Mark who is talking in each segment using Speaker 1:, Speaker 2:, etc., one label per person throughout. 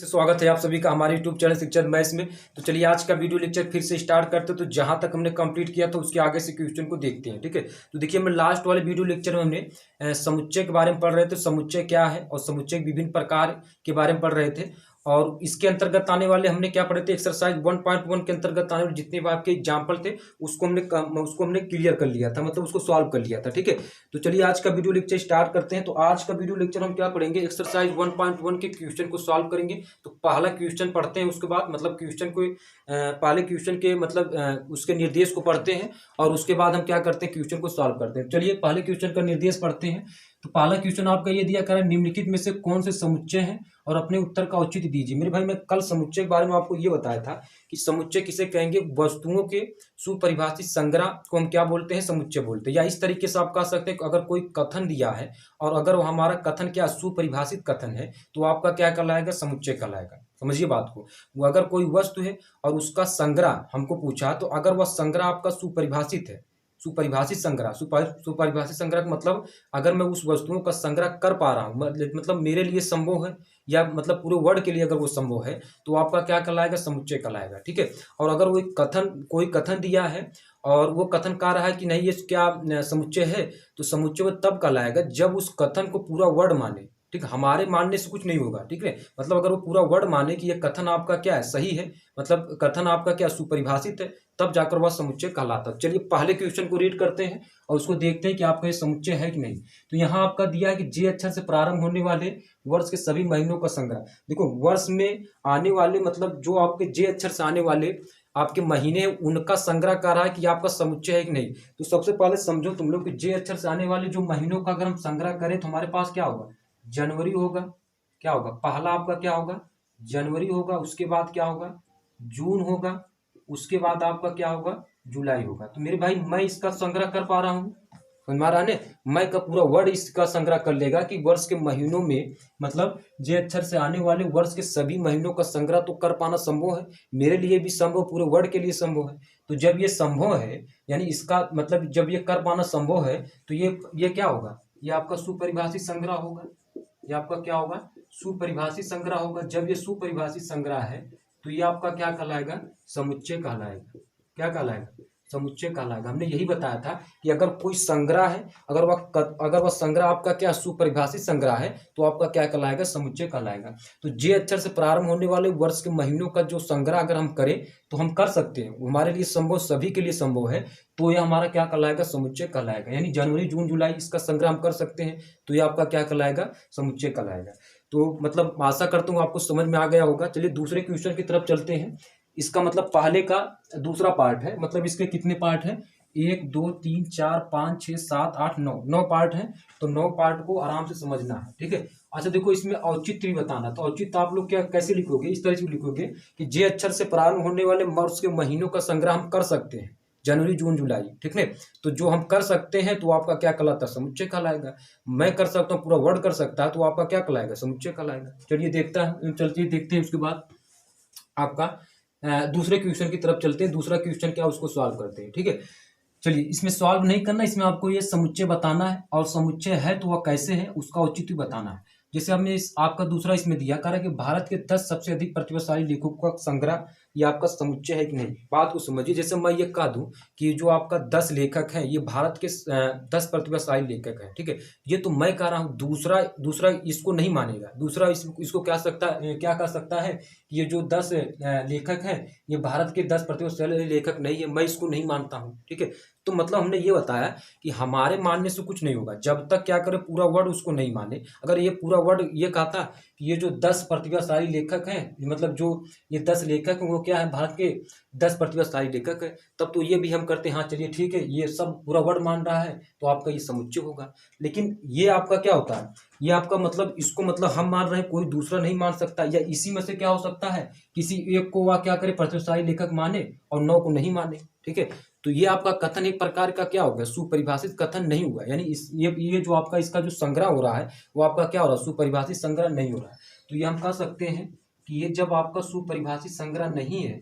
Speaker 1: से स्वागत है आप सभी का हमारे YouTube चैनल शिक्षक मैथ्स में। तो चलिए आज का वीडियो लेक्चर फिर से स्टार्ट करते हैं। तो जहां तक हमने कंप्लीट किया था उसके आगे से क्वेश्चन को देखते हैं। ठीक है, तो देखिए हमने लास्ट वाले वीडियो लेक्चर में हमने समुच्चय के बारे में पढ़ रहे थे, समुच्चय क्या है और समुच्चय विभिन्न प्रकार के बारे में पढ़ रहे थे। और इसके अंतर्गत आने वाले हमने क्या पढ़े थे, एक्सरसाइज 1.1 के अंतर्गत आने वाले जितने भी आपके एग्जाम्पल थे उसको हमने क्लियर कर लिया था, मतलब उसको सॉल्व कर लिया था। ठीक है, तो चलिए आज का वीडियो लेक्चर स्टार्ट करते हैं। तो आज का वीडियो लेक्चर हम क्या पढ़ेंगे, एक्सरसाइज 1.1 के क्वेश्चन को सॉल्व करेंगे। तो पहला क्वेश्चन पढ़ते हैं, उसके बाद मतलब क्वेश्चन को पहले क्वेश्चन के मतलब उसके निर्देश को पढ़ते हैं और उसके बाद हम क्या करते हैं, क्वेश्चन को सॉल्व करते हैं। चलिए पहले क्वेश्चन का निर्देश पढ़ते हैं। तो पहला क्वेश्चन आपका ये दिया करा, निम्नलिखित में से कौन से समुच्चय हैं और अपने उत्तर का औचित्य दीजिए। मेरे भाई मैं कल समुच्चय के बारे में आपको ये बताया था कि समुच्चय किसे कहेंगे, वस्तुओं के सुपरिभाषित संग्रह को हम क्या बोलते हैं, समुच्चय बोलते हैं। या इस तरीके से आप कह सकते हैं कि अगर कोई कथन दिया है और अगर वो हमारा कथन क्या सुपरिभाषित कथन है तो आपका क्या कहलाएगा, समुच्चय कहलाएगा। समझिए बात को, वो अगर कोई वस्तु है और उसका संग्रह हमको पूछा, तो अगर वह संग्रह आपका सुपरिभाषित है, सुपरिभाषित संग्रह, सुपरिभाषित संग्रह का मतलब अगर मैं उस वस्तुओं का संग्रह कर पा रहा हूँ, मतलब मेरे लिए संभव है या मतलब पूरे वर्ड के लिए अगर वो संभव है तो आपका क्या कहलाएगा, समुच्चय कहलाएगा। ठीक है, और अगर वो कोई कथन दिया है और वो कथन कह रहा है कि नहीं ये क्या समुच्चय है, तो समुच्चय वो तब कहलाएगा जब उस कथन को पूरा वर्ड माने। ठीक है, हमारे मानने से कुछ नहीं होगा। ठीक है, मतलब अगर वो पूरा वर्ड माने कि ये कथन आपका क्या है, सही है, मतलब कथन आपका क्या सुपरिभाषित है, तब जाकर वह समुच्चय कहलाता है। चलिए पहले क्वेश्चन को रीड करते हैं और उसको देखते हैं कि आपका ये समुच्चय है कि नहीं। तो यहाँ आपका दिया है कि जे अक्षर से प्रारंभ होने वाले वर्ष के सभी महीनों का संग्रह। देखो वर्ष में आने वाले मतलब जो आपके जे अक्षर से आने वाले आपके महीने उनका संग्रह कर रहा है कि आपका समुच्चय है कि नहीं। तो सबसे पहले समझो तुम लोग कि जे अक्षर से आने वाले जो महीनों का अगर हम संग्रह करें तो हमारे पास क्या होगा, जनवरी होगा। क्या होगा, पहला आपका क्या होगा, जनवरी होगा। उसके बाद क्या होगा, जून होगा। उसके बाद आपका क्या होगा, जुलाई होगा। तो मेरे भाई मैं इसका संग्रह कर पा रहा हूँ, समझ में आ रहा है ना। मैं का पूरा वर्ड इसका संग्रह कर लेगा कि वर्ष के महीनों में मतलब जे अक्षर से आने वाले वर्ष के सभी महीनों का संग्रह तो कर पाना संभव है, मेरे लिए भी संभव, पूरे वर्ड के लिए संभव है। तो जब ये संभव है यानी इसका मतलब जब ये कर पाना संभव है तो ये क्या होगा, ये आपका सुपरिभाषित संग्रह होगा। ये आपका क्या होगा, सुपरिभाषित संग्रह होगा। जब ये सुपरिभाषित संग्रह है तो ये आपका क्या कहलाएगा, समुच्चय कहलाएगा। क्या कहलाएगा, समुच्चय कहलाएगा। हमने यही बताया था कि अगर कोई संग्रह है, अगर वह संग्रह आपका क्या सुपरिभाषित संग्रह है तो आपका क्या कहलाएगा, समुच्चय कहलाएगा। तो जे अक्षर से प्रारंभ होने वाले वर्ष के महीनों का जो संग्रह अगर हम करें तो हम कर सकते हैं, हमारे लिए संभव, सभी के लिए संभव है, तो यह हमारा क्या कहलाएगा, समुच्चय कहलाएगा। यानी जनवरी जून जुलाई इसका संग्रह हम कर सकते हैं तो ये आपका क्या कहलाएगा, समुच्चय कहलाएगा। तो मतलब आशा करता हूँ आपको समझ में आ गया होगा। चलिए दूसरे क्वेश्चन की तरफ चलते हैं। इसका मतलब पहले का दूसरा पार्ट है, मतलब इसके कितने पार्ट हैं, 1 2 3 4 5 6 7 8 9 पार्ट हैं। तो 9 पार्ट को आराम से समझना है। ठीक है, अच्छा देखो इसमें औचित्य भी बताना। तो औचित्य आप लोग क्या कैसे लिखोगे, इस तरह से लिखोगे कि जे अक्षर से प्रारंभ होने वाले वर्ष के महीनों का संग्रह हम कर सकते हैं, जनवरी जून जुलाई। ठीक है, तो जो हम कर सकते हैं तो आपका क्या कहलाता है, समुच्चय कहलाएगा। मैं कर सकता हूँ, पूरा वर्ड कर सकता है तो आपका क्या कहलाएगा, समुच्चय कहलाएगा। चलिए देखते हैं उसके बाद आपका दूसरे क्वेश्चन की तरफ चलते हैं। दूसरा क्वेश्चन क्या उसको सॉल्व करते हैं। ठीक है, चलिए इसमें सॉल्व नहीं करना, इसमें आपको ये समुच्चय बताना है और समुच्चय है तो वह कैसे है उसका औचित्य बताना है। जैसे हमने आपका दूसरा इसमें दिया करा कि भारत के 10 सबसे अधिक प्रतिभाशाली लेखकों का संग्रह, ये आपका समुच्चय है कि नहीं। बात को समझिए, जैसे मैं ये कह दूं कि जो आपका 10 लेखक हैं ये भारत के 10 प्रतिभाशाली लेखक हैं। ठीक है, ये तो मैं कह रहा हूँ, दूसरा इसको नहीं मानेगा। दूसरा इसको क्या कह सकता है कि ये जो 10 लेखक हैं ये भारत के 10 प्रतिभाशाली लेखक नहीं है, मैं इसको नहीं मानता हूँ। ठीक है, तो मतलब हमने ये बताया कि हमारे मानने से कुछ नहीं होगा जब तक क्या करे, पूरा वर्ड उसको नहीं माने। अगर ये पूरा वर्ड ये कहता कि ये जो 10 प्रतिभाशाली लेखक हैं, मतलब जो ये 10 लेखक हैं वो क्या है, भारत के 10 प्रतिभाशाली लेखक है, तब तो ये भी हम करते हैं, हाँ चलिए ठीक है, ये सब पूरा वर्ड मान रहा है तो आपका ये समुच्चय होगा। लेकिन ये आपका क्या होता है, ये आपका मतलब इसको मतलब हम मान रहे हैं, कोई दूसरा नहीं मान सकता, या इसी में से क्या हो सकता है, किसी एक को वह क्या करे, प्रतिभाशाली लेखक माने और 9 को नहीं माने। ठीक है, तो ये आपका कथन एक प्रकार का क्या होगा, सुपरिभाषित कथन नहीं हुआ। यानी ये जो आपका इसका जो संग्रह हो रहा है वो आपका क्या हो रहा है, सुपरिभाषित संग्रह नहीं हो रहा है। तो ये हम कह सकते हैं कि ये जब आपका सुपरिभाषित संग्रह नहीं है,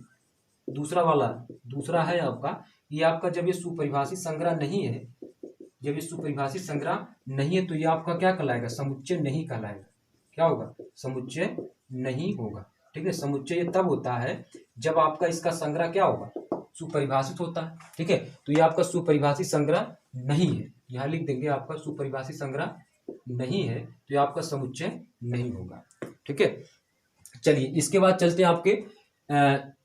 Speaker 1: दूसरा है आपका, ये आपका जब ये सुपरिभाषित संग्रह नहीं है, जब ये सुपरिभाषित संग्रह नहीं है तो ये आपका क्या कहलाएगा, समुच्चय नहीं कहलाएगा। क्या होगा, समुच्चय नहीं होगा। ठीक है, समुच्चय तब होता है जब आपका इसका संग्रह क्या होगा, सुपरिभाषित होता है। ठीक है, तो ये आपका सुपरिभाषित संग्रह नहीं है, यहाँ लिख देंगे आपका सुपरिभाषित संग्रह नहीं है, तो ये आपका समुच्चय नहीं होगा। ठीक है, चलिए इसके बाद चलते हैं आपके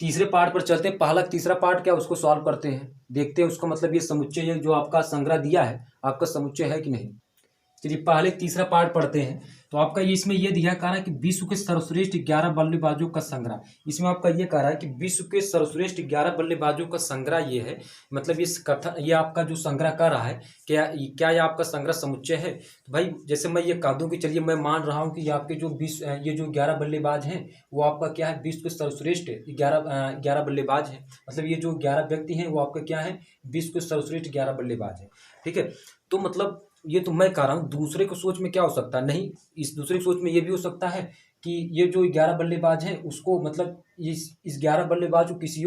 Speaker 1: तीसरे पार्ट पर चलते हैं। पहला तीसरा पार्ट क्या उसको सॉल्व करते हैं, देखते हैं उसका मतलब ये समुच्चय जो आपका संग्रह दिया है आपका समुच्चय है कि नहीं। चलिए पहले तीसरा पार्ट पढ़ते हैं। तो आपका ये इसमें ये दिया कह रहा है कि विश्व के सर्वश्रेष्ठ 11 बल्लेबाजों का संग्रह। इसमें आपका ये कह रहा है कि विश्व के सर्वश्रेष्ठ 11 बल्लेबाजों का संग्रह ये है, मतलब ये कथन, ये आपका जो संग्रह कर रहा है क्या ये आपका संग्रह समुच्चय है। तो भाई जैसे मैं ये कह दूं कि चलिए मैं मान रहा हूं कि आपके जो विश्व ये जो 11 बल्लेबाज हैं वो आपका क्या है, विश्व के सर्वश्रेष्ठ 11 बल्लेबाज हैं, मतलब ये जो 11 व्यक्ति हैं वो आपका क्या है, विश्व के सर्वश्रेष्ठ 11 बल्लेबाज हैं। ठीक है, तो मतलब ये तो मैं कह रहा हूँ, दूसरे को सोच में क्या हो सकता है, नहीं इस दूसरे की सोच में ये भी हो सकता है कि ये जो 11 बल्लेबाज हैं उसको मतलब इस 11 बल्लेबाज को किसी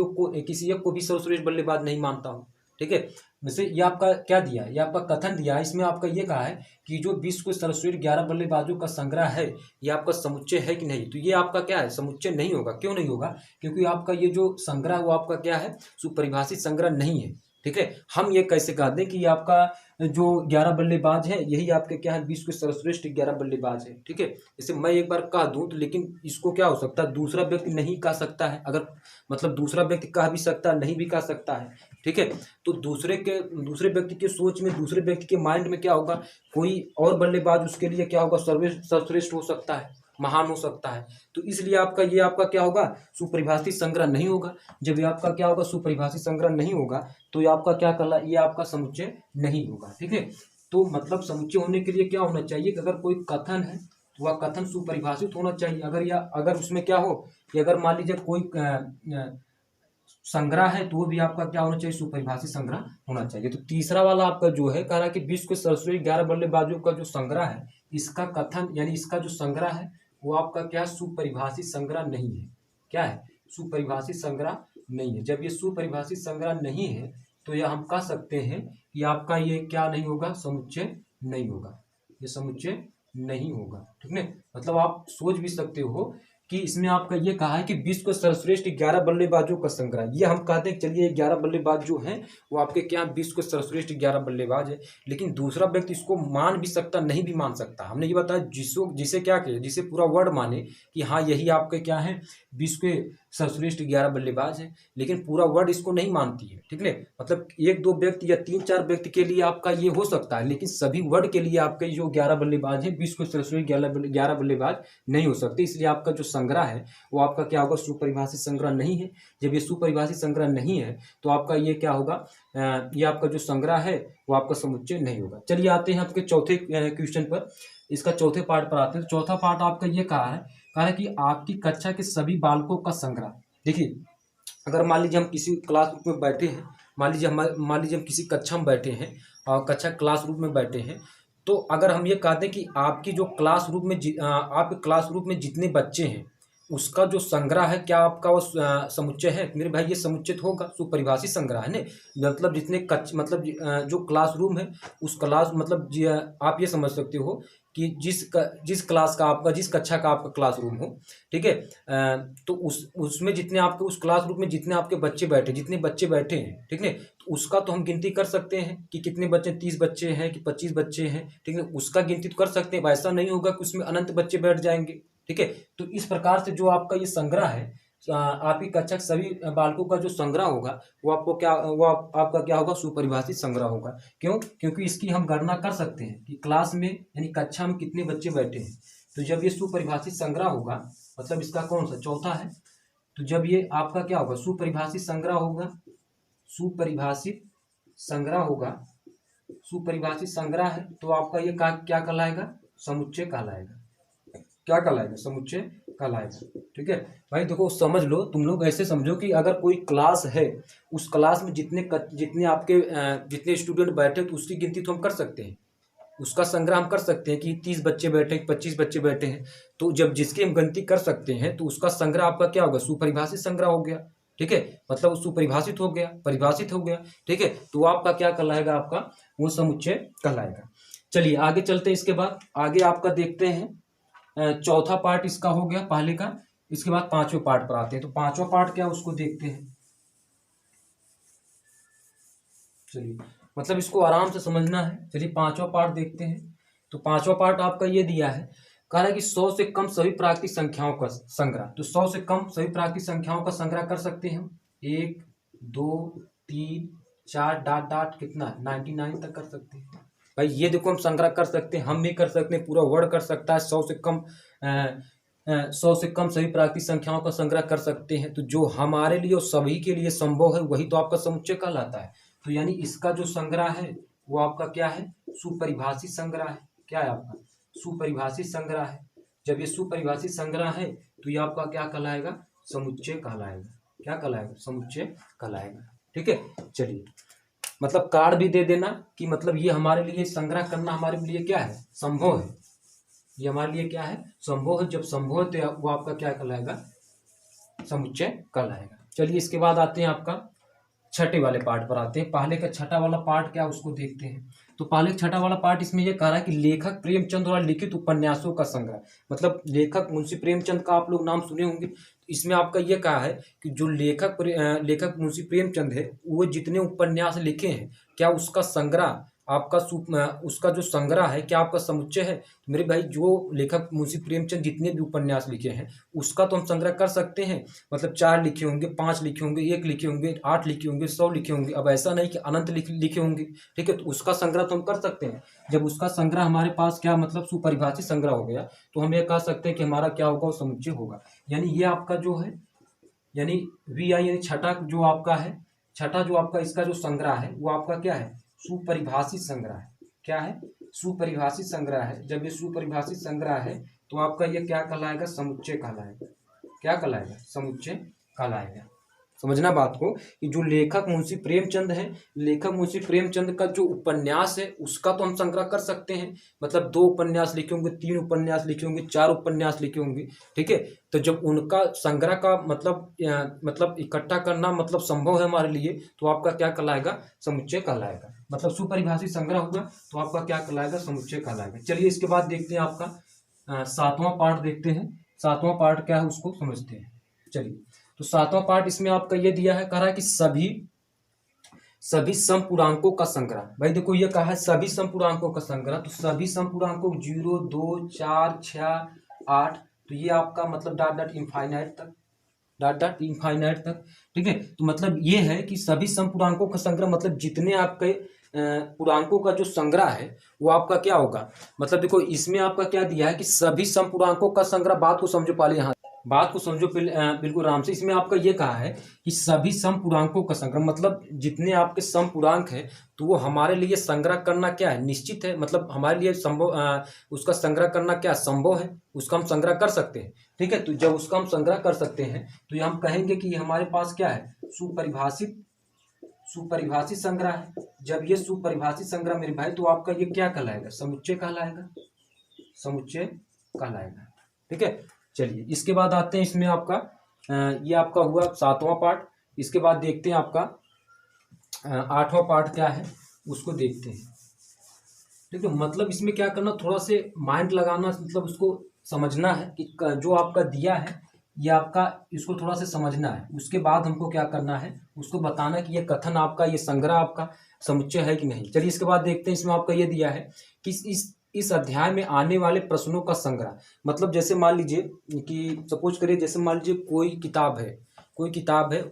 Speaker 1: एक को भी सर्वश्रेष्ठ बल्लेबाज नहीं मानता हूँ। ठीक है, वैसे ये आपका क्या दिया है, ये आपका कथन दिया है, इसमें आपका ये कहा है कि जो विश्व के सर्वश्रेष्ठ 11 बल्लेबाजों का संग्रह है ये आपका समुच्चय है कि नहीं। तो ये आपका क्या है, समुच्चय नहीं होगा। क्यों नहीं होगा, क्योंकि आपका ये जो संग्रह वो आपका क्या है, सुपरिभाषित संग्रह नहीं है। ठीक है, हम ये कैसे कह दें कि आपका जो 11 बल्लेबाज है यही आपके क्या है, विश्व के सर्वश्रेष्ठ 11 बल्लेबाज है। ठीक है, जैसे मैं एक बार कह दूं तो लेकिन इसको क्या हो सकता है, दूसरा व्यक्ति नहीं कह सकता है, अगर मतलब दूसरा व्यक्ति कह भी सकता है नहीं भी कह सकता है। ठीक है, तो दूसरे व्यक्ति के सोच में, दूसरे व्यक्ति के माइंड में क्या होगा, कोई और बल्लेबाज उसके लिए क्या होगा, सर्वश्रेष्ठ हो सकता है, महान हो सकता है। तो इसलिए आपका ये आपका क्या होगा, सुपरिभाषित संग्रह नहीं होगा। जब ये आपका क्या होगा, सुपरिभाषित संग्रह नहीं होगा तो ये आपका क्या कहला, ये आपका समुच्चय नहीं होगा। ठीक है, तो मतलब समुच्चय होने के लिए क्या होना चाहिए कि अगर कोई कथन है तो वह कथन सुपरिभाषित होना चाहिए। अगर उसमें क्या हो कि अगर मान लीजिए कोई संग्रह है तो वो भी आपका क्या होना चाहिए, सुपरिभाषित संग्रह होना चाहिए। तो तीसरा वाला आपका जो है कह रहा है कि विश्व के सर्वश्रेष्ठ 11 बल्लेबाजों का जो संग्रह है इसका कथन यानी इसका जो संग्रह है वो आपका क्या, सुपरिभाषित संग्रह नहीं है। क्या है, सुपरिभाषित संग्रह नहीं है। जब ये सुपरिभाषित संग्रह नहीं है तो यह हम कह सकते हैं कि आपका ये क्या नहीं होगा, समुच्चय नहीं होगा, ये समुच्चय नहीं होगा। ठीक है, मतलब आप सोच भी सकते हो कि इसमें आपका ये कहा है कि विश्व के सर्वश्रेष्ठ 11 बल्लेबाजों का संग्रह, ये हम कहते हैं चलिए 11 बल्लेबाज जो हैं वो आपके क्या, विश्व के सर्वश्रेष्ठ 11 बल्लेबाज है। लेकिन दूसरा व्यक्ति इसको मान भी सकता नहीं भी मान सकता। हमने ये बताया जिसे क्या कहे, जिसे पूरा वर्ड माने कि हाँ यही आपके क्या है, विश्व के सर्वश्रेष्ठ 11 बल्लेबाज है, लेकिन पूरा वर्ड इसको नहीं मानती है। ठीक है, मतलब एक दो व्यक्ति या 3-4 व्यक्ति के लिए आपका ये हो सकता है, लेकिन सभी वर्ड के लिए आपके जो 11 बल्लेबाज हैं विश्व के सर्वश्रेष्ठ 11 बल्लेबाज नहीं हो सकते। इसलिए आपका जो संग्रह है वो आपका क्या होगा, सुपरिभाषित संग्रह नहीं है। जब ये सुपरिभाषित संग्रह नहीं है तो आपका ये क्या होगा, ये आपका जो संग्रह है वो आपका समुच्चय नहीं होगा। चलिए आते हैं आपके चौथे क्वेश्चन पर, इसका चौथे पार्ट पर आते हैं। चौथा पार्ट आपका ये कहा है कि आपकी कक्षा के सभी बालकों का संग्रह। देखिए अगर मान लीजिए हम किसी क्लास रूम में बैठे हैं, मान लीजिए हम किसी कक्षा में बैठे हैं और कक्षा क्लास रूम में बैठे हैं, तो अगर हम ये कहते हैं कि आपकी जो क्लास रूम में आपके क्लास रूम में जितने बच्चे हैं उसका जो संग्रह है क्या आपका वो समुच्चय है, मेरे भाई ये समुच्चित होगा, सुपरिभाषित संग्रह है ना। मतलब जितने जो क्लास रूम है उस क्लास मतलब आप ये समझ सकते हो कि जिस क्लास का आपका, जिस कक्षा का आपका क्लासरूम हो, ठीक है, तो उसमें जितने आपके उस क्लासरूम में जितने आपके जितने बच्चे बैठे हैं, ठीक है, तो उसका तो हम गिनती कर सकते हैं कि कितने बच्चे, 30 बच्चे हैं कि 25 बच्चे हैं, ठीक है, उसका गिनती तो कर सकते हैं। वैसा नहीं होगा कि उसमें अनंत बच्चे बैठ जाएंगे। ठीक है, तो इस प्रकार से जो आपका ये संग्रह है, आपकी कक्षा के सभी बालकों का जो संग्रह होगा वो आपका क्या होगा, सुपरिभाषित संग्रह होगा। क्यों? क्योंकि इसकी हम गणना कर सकते हैं कि क्लास में यानी कक्षा में कितने बच्चे बैठे हैं। तो जब ये सुपरिभाषित संग्रह होगा, मतलब इसका कौन सा चौथा है, तो जब ये आपका क्या होगा, सुपरिभाषित संग्रह होगा, सुपरिभाषित संग्रह होगा, सुपरिभाषित संग्रह है तो आपका ये क्या कहलाएगा, समुच्चय कहलाएगा। क्या कहलाएगा, समुच्चय कहलाएगा। ठीक है भाई, देखो समझ लो, तुम लोग ऐसे समझो कि अगर कोई क्लास है, उस क्लास में जितने स्टूडेंट बैठे तो उसकी गिनती तो हम कर सकते हैं, उसका संग्रह हम कर सकते हैं कि 30 बच्चे बैठे, 25 बच्चे बैठे हैं। तो जब जिसकी हम गिनती कर सकते हैं तो उसका संग्रह आपका क्या होगा, सुपरिभाषित संग्रह हो गया। ठीक है, मतलब सुपरिभाषित हो गया, परिभाषित हो गया। ठीक है, तो आपका क्या कहलाएगा, आपका वो समुच्चय कहलाएगा। चलिए आगे चलते हैं। इसके बाद आगे आपका देखते हैं चौथा पार्ट इसका हो गया पहले का। इसके बाद पांचवें पार्ट पर आते हैं। तो पांचवा पार्ट क्या उसको देखते हैं। चलिए, मतलब इसको आराम से समझना है। चलिए पांचवा पार्ट देखते हैं। तो पांचवा पार्ट आपका ये दिया है, कह रहा है कि 100 से कम सभी प्राकृतिक संख्याओं का संग्रह। तो 100 से कम सभी प्राकृतिक संख्याओं का संग्रह कर सकते हैं हम। 1 2 3 4 डॉट डॉट कितना 99 तक कर सकते हैं। भाई ये देखो हम संग्रह कर सकते हैं, हम भी कर सकते हैं, पूरा वर्ड कर सकता है। 100 से कम 100 से कम सभी प्राकृतिक संख्याओं का संग्रह कर सकते हैं। तो जो हमारे लिए और सभी के लिए संभव है वही तो आपका समुच्चय कहलाता है। तो यानी इसका जो संग्रह है वो आपका क्या है, सुपरिभाषित संग्रह है। क्या है आपका, सुपरिभाषित संग्रह है। जब ये सुपरिभाषित संग्रह है तो ये आपका क्या कहलाएगा, समुच्चय कहलाएगा। क्या कहलाएगा, समुच्चय कहलाएगा। ठीक है, चलिए मतलब कार्ड भी दे देना कि मतलब ये हमारे लिए संग्रह करना हमारे लिए क्या है, संभव है। ये हमारे लिए क्या है, संभव है। जब संभव है तो वो आपका क्या कहलाएगा, समुच्चय कहलाएगा। चलिए इसके बाद आते हैं आपका छठे वाले पार्ट पर आते हैं। पहले का छठा वाला पार्ट क्या उसको देखते हैं। तो पहले छठा वाला पार्ट इसमें यह कह रहा है कि लेखक प्रेमचंद द्वारा लिखित उपन्यासों का संग्रह। मतलब लेखक मुंशी प्रेमचंद का आप लोग नाम सुने होंगे। इसमें आपका यह कहा है कि जो लेखक मुंशी प्रेमचंद है वो जितने उपन्यास लिखे हैं क्या उसका संग्रह आपका उसका जो संग्रह है क्या आपका समुच्चय है। मेरे भाई जो लेखक मुंशी प्रेमचंद जितने भी उपन्यास लिखे हैं उसका तो हम संग्रह कर सकते हैं। मतलब 4 लिखे होंगे, 5 लिखे होंगे, 1 लिखे होंगे, 8 लिखे होंगे, 100 लिखे होंगे। अब ऐसा नहीं कि अनंत लिखे होंगे। ठीक है, तो उसका संग्रह तो हम कर सकते हैं। जब उसका संग्रह हमारे पास क्या मतलब सुपरिभाषित संग्रह हो गया तो हम ये कह सकते हैं कि हमारा क्या होगा, वो समुच्चय होगा। यानी ये आपका जो है यानी VI यानी छठा जो आपका है, छठा जो आपका इसका जो संग्रह है वो आपका क्या है, सुपरिभाषित संग्रह है। क्या है, सुपरिभाषित संग्रह है। जब ये सुपरिभाषित संग्रह है तो आपका ये क्या कहलाएगा, समुच्चय कहलाएगा। क्या कहलाएगा, समुच्चय कहलाएगा। समझना बात को कि जो लेखक मुंशी प्रेमचंद है, लेखक मुंशी प्रेमचंद का जो उपन्यास है उसका तो हम संग्रह कर सकते हैं। मतलब 2 उपन्यास लिखे होंगे, 3 उपन्यास लिखे होंगे, 4 उपन्यास लिखे होंगे। ठीक है, तो जब उनका संग्रह का मतलब इकट्ठा करना मतलब संभव है हमारे लिए तो आपका क्या कहलाएगा, समुच्चय कहलाएगा। मतलब सुपरिभाषित संग्रह होगा तो आपका क्या कहलाएगा, समुच्चय कहलाएगा। चलिए इसके बाद देखते हैं आपका 7वां पार्ट देखते हैं। 7वां पार्ट क्या है उसको समझते हैं। चलिए तो 7वां पार्ट इसमें आपका ये दिया है, कह रहा है कि सभी समपूर्णांकों का संग्रह। भाई देखो ये कहा है सभी समपूर्णांकों का संग्रह। तो सभी समपूर्णांकों 0 2 4 6 8 तो ये आपका मतलब डॉट डॉट इनफाइनाइट तक, डॉट डॉट इनफाइनाइट तक। ठीक है, तो मतलब ये है कि सभी समपूर्णांकों का संग्रह मतलब जितने आपके पूर्णांकों का जो संग्रह है वो आपका क्या होगा। मतलब देखो इसमें आपका क्या दिया है कि सभी समपूर्णांकों का संग्रह। बात को समझो पहले, यहाँ बात को समझो बिल्कुल आराम से। इसमें आपका ये कहा है कि सभी समपूर्णांकों का संग्रह मतलब जितने आपके समपूर्णांक है तो वो हमारे लिए संग्रह करना क्या है, निश्चित है। मतलब हमारे लिए संभव उसका संग्रह करना क्या संभव है, उसका हम संग्रह कर सकते हैं। ठीक है, तो जब उसका हम संग्रह कर सकते हैं तो ये हम कहेंगे कि हमारे पास क्या है, सुपरिभाषित संग्रह है। जब ये सुपरिभाषित संग्रह मेरे भाई तो आपका ये क्या कहलाएगा, समुच्चय कहलाएगा। समुच्चय कहलाएगा। ठीक है, चलिए इसके बाद आते हैं इसमें आपका ये आपका हुआ 7वां पार्ट। इसके बाद देखते हैं आपका 8वां पार्ट क्या है उसको देखते हैं। ठीक है, मतलब इसमें क्या करना, थोड़ा से माइंड लगाना, मतलब उसको समझना है कि जो आपका दिया है ये आपका इसको थोड़ा सा समझना है। उसके बाद हमको क्या करना है, उसको बताना कि ये कथन आपका, ये संग्रह आपका समुच्चय है कि नहीं। चलिए इसके बाद देखते हैं। इसमें आपका ये दिया है कि इस अध्याय में आने वाले प्रश्नों का संग्रह। मतलब जैसे मान लीजिए कि सपोज करिए, जैसे मान लीजिए कोई किताब है,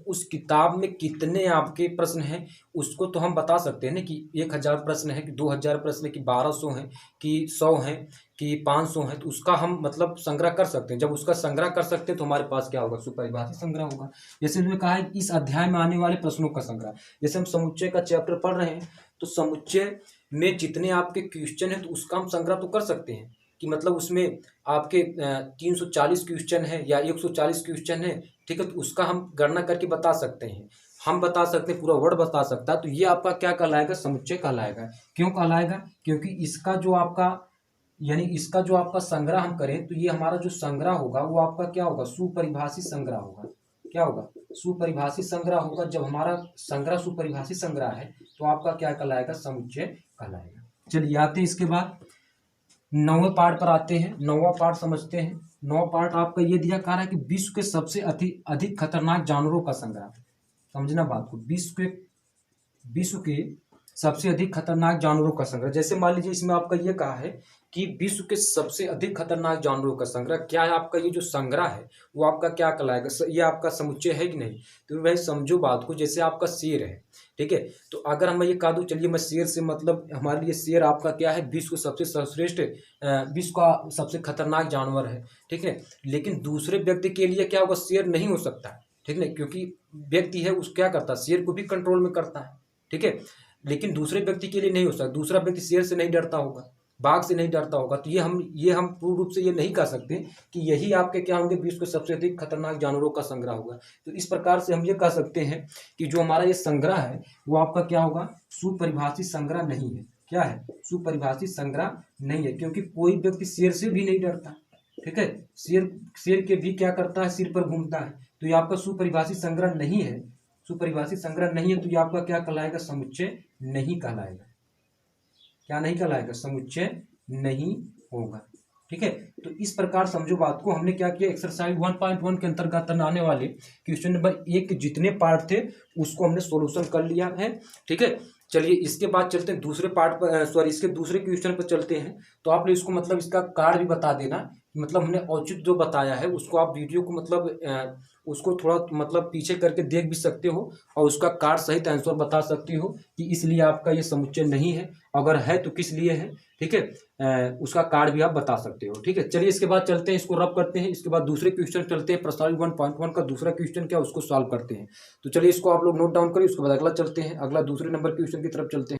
Speaker 1: उस किताब में कितने आपके प्रश्न हैं उसको तो हम बता सकते हैं ना कि 1000 प्रश्न है कि 2000 प्रश्न है कि 1200 हैं कि 100 हैं कि 500 हैं। तो उसका हम मतलब संग्रह कर सकते हैं। जब उसका संग्रह कर सकते हैं तो हमारे पास क्या होगा, सुपरिभाषित संग्रह होगा। जैसे उसमें कहा है इस अध्याय में आने वाले प्रश्नों का संग्रह। जैसे हम समुच्चय का चैप्टर पढ़ रहे हैं तो समुच्चय में जितने आपके क्वेश्चन हैं तो उसका हम संग्रह तो कर सकते हैं कि मतलब उसमें आपके 340 क्वेश्चन है या 140 क्वेश्चन है। ठीक है, तो उसका हम गणना करके बता सकते हैं, हम बता सकते हैं, पूरा वर्ड बता सकता है। तो ये आपका क्या कहलाएगा, समुच्चय कहलाएगा। क्यों कहलाएगा, क्योंकि इसका जो आपका संग्रह हम करें तो ये हमारा जो संग्रह होगा वो आपका क्या होगा, सुपरिभाषित संग्रह होगा। क्या होगा, सुपरिभाषित संग्रह होगा। जब हमारा संग्रह सुपरिभाषित संग्रह है तो आपका क्या कहलाएगा, समुच्चय कहलाएगा। चलिए आते हैं इसके बाद 9वें पार्ट पर आते हैं। 9वां पार्ट समझते हैं। 9वां पार्ट आपका ये दिया कह रहा है कि विश्व के सबसे अधिक खतरनाक जानवरों का संग्रह। समझना बात को, विश्व के सबसे अधिक खतरनाक जानवरों का संग्रह। जैसे मान लीजिए इसमें आपका ये कहा है कि विश्व के सबसे अधिक खतरनाक जानवरों का संग्रह क्या है। आपका ये जो संग्रह है वो आपका क्या कहलाएगा, ये आपका समुच्चय है कि नहीं। तो भाई समझो बात को, जैसे आपका शेर है, ठीक है, तो अगर हम ये कह दूं, चलिए मैं शेर से मतलब हमारे लिए शेर आपका क्या है, विश्व सबसे सर्वश्रेष्ठ, विश्व का सबसे खतरनाक जानवर है, ठीक है। लेकिन दूसरे व्यक्ति के लिए क्या होगा, शेर नहीं हो सकता है, ठीक है, क्योंकि व्यक्ति है उस क्या करता है, शेर को भी कंट्रोल में करता है, ठीक है। लेकिन दूसरे व्यक्ति के लिए नहीं हो सकता। दूसरा व्यक्ति शेर से नहीं डरता होगा, बाघ से नहीं डरता होगा। तो ये हम पूर्ण रूप से ये नहीं कह सकते कि यही आपके क्या होंगे, विश्व के सबसे अधिक खतरनाक जानवरों का संग्रह होगा। तो इस प्रकार से हम ये कह सकते हैं कि जो हमारा ये संग्रह है वो आपका क्या होगा, सुपरिभाषित संग्रह नहीं है। क्या है, सुपरिभाषित संग्रह नहीं है, क्योंकि कोई व्यक्ति शेर से भी नहीं डरता, ठीक है। शेर के भी क्या करता है, सिर पर घूमता है। तो ये आपका सुपरिभाषित संग्रह नहीं है, सुपरिभाषित संग्रह नहीं है। तो ये आपका क्या कहलाएगा, समुच्चय नहीं कहलाएगा। क्या नहीं कहलाएगा, समुच्चय नहीं होगा, ठीक है। तो इस प्रकार समझो बात को। हमने क्या किया, एक्सरसाइज 1.1 के अंतर्गत आने वाले क्वेश्चन नंबर 1 के जितने पार्ट थे उसको हमने सॉल्यूशन कर लिया है, ठीक है। चलिए इसके बाद चलते हैं दूसरे पार्ट पर, इसके दूसरे क्वेश्चन पर चलते हैं। तो आपने इसको मतलब इसका कार्ड भी बता देना, मतलब हमने औचित्य जो बताया है उसको आप वीडियो को मतलब उसको थोड़ा मतलब पीछे करके देख भी सकते हो और उसका कार्ड सहित आंसर बता सकती हो कि इसलिए आपका ये समुच्चय नहीं है, अगर है तो किस लिए है, ठीक है। उसका कार्ड भी आप बता सकते हो, ठीक है। चलिए इसके बाद चलते हैं, इसको रब करते हैं। इसके बाद दूसरे क्वेश्चन चलते हैं, प्रश्नावली 1.1 का दूसरा क्वेश्चन क्या उसको सॉल्व करते हैं। तो चलिए इसको आप लोग नोट डाउन करिए, उसके बाद अगला चलते हैं, अगला दूसरे नंबर क्वेश्चन की तरफ चलते हैं।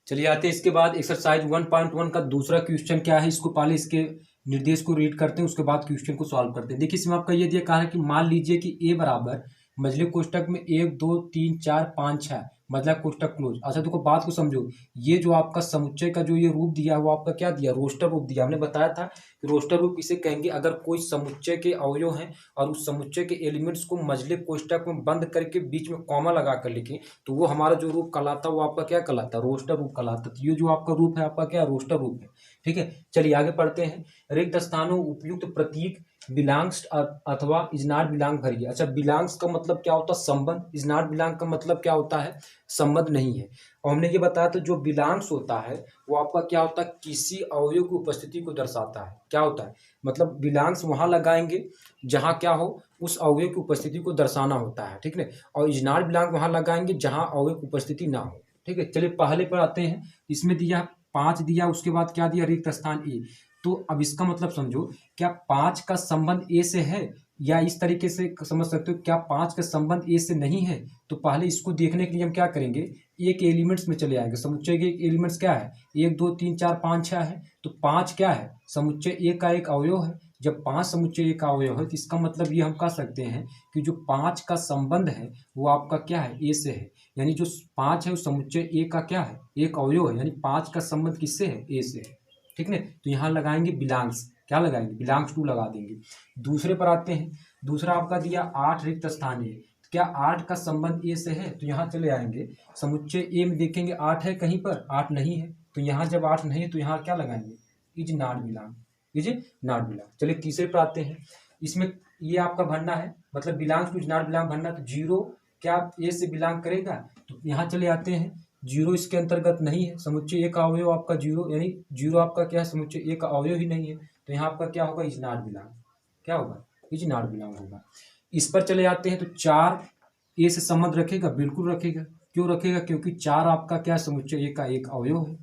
Speaker 1: चलिए आते हैं इसके बाद एक्सरसाइज 1.1 का दूसरा क्वेश्चन क्या है, इसको पहले इसके निर्देश को रीड करते हैं, उसके बाद क्वेश्चन को सॉल्व करते हैं। देखिए इसमें आपका ये दिया कहा है कि मान लीजिए कि ए बराबर मझले कोष्टक में 1 2 3 4 5 6 मझला कोष्टक क्लोज। अच्छा देखो बात को समझो, ये जो आपका समुच्चय का जो ये रूप दिया है वो आपका क्या दिया, रोस्टर रूप दिया। हमने बताया था कि रोस्टर रूप किसे कहेंगे, अगर कोई समुच्चय के अवयव हैं और उस समुच्चय के एलिमेंट्स को मझले कोष्टक में बंद करके बीच में कॉमा लगा कर लिखें तो वो हमारा जो रूप कहलाता है वो आपका क्या कहलाता है, रोस्टर रूप कहलाता है। तो ये जो आपका रूप है आपका क्या, रोस्टर रूप है, ठीक है। चलिए आगे पढ़ते हैं। रिक्त स्थानों उपयुक्त प्रतीक बिलांग्स अथवा इज नॉट बिलांग भरिए। अच्छा बिलांग्स का मतलब क्या होता है, संबंध। इज नॉट बिलांग का मतलब क्या होता है, संबंध नहीं है। और हमने ये बताया तो जो बिलांग्स होता है वो आपका क्या होता है, किसी अवयव की उपस्थिति को दर्शाता है। क्या होता है, मतलब बिलांग्स वहां लगाएंगे जहां क्या हो, उस अवयव की उपस्थिति को दर्शाना होता है, ठीक है। और इज नॉट बिलांग वहां लगाएंगे जहां अवयव की उपस्थिति ना हो, ठीक है। चलिए पहले पर आते हैं। इसमें दिया 5 दिया, उसके बाद क्या दिया, रिक्त स्थान ए। तो अब इसका मतलब समझो, क्या 5 का संबंध ए से है, या इस तरीके से समझ सकते हो क्या 5 का संबंध ए से नहीं है। तो पहले इसको देखने के लिए हम क्या करेंगे, एक एलिमेंट्स में चले आएंगे। समुच्चय के एलिमेंट्स क्या है, 1 2 3 4 5 6 है। तो 5 क्या है, समुच्चय ए का एक अवयव है। जब 5 समुच्चय ए का अवयव है तो इसका मतलब ये हम कह सकते हैं कि जो 5 का संबंध है वो आपका क्या है, ए से है। यानी जो 5 है वो समुच्चय ए का क्या है, एक अवयव है। यानी 5 का संबंध किससे है, ए से है, ठीक है। तो यहाँ लगाएंगे बिलांग्स, क्या लगाएंगे, बिलांग्स टू लगा देंगे। दूसरे पर आते हैं। दूसरा आपका दिया 8 रिक्त स्थान है। तो क्या 8 का संबंध ए से है, तो यहाँ चले आएंगे समुच्चय ए में देखेंगे 8 है, कहीं पर 8 नहीं है। तो यहाँ जब 8 नहीं है तो यहाँ क्या लगाएंगे, is not belong, is not belong. चलिए तीसरे पर आते हैं। इसमें ये आपका भरना है, मतलब belongs two is not belong भरना। तो 0 क्या ए से बिलांग करेगा, तो यहाँ चले आते हैं। 0 इसके अंतर्गत नहीं है, समुच्चय ए का अवयव आपका 0, यानी 0 आपका क्या है, समुच्चय ए का अवयव ही नहीं है। तो यहाँ आपका क्या होगा, इज नॉट बिलांग, क्या होगा, इज नॉट बिलांग होगा। इस पर चले आते हैं। तो 4 ए से संबंध रखेगा, बिल्कुल रखेगा। क्यों रखेगा, क्योंकि 4 आपका क्या समुच्चय ए का एक अवयव है,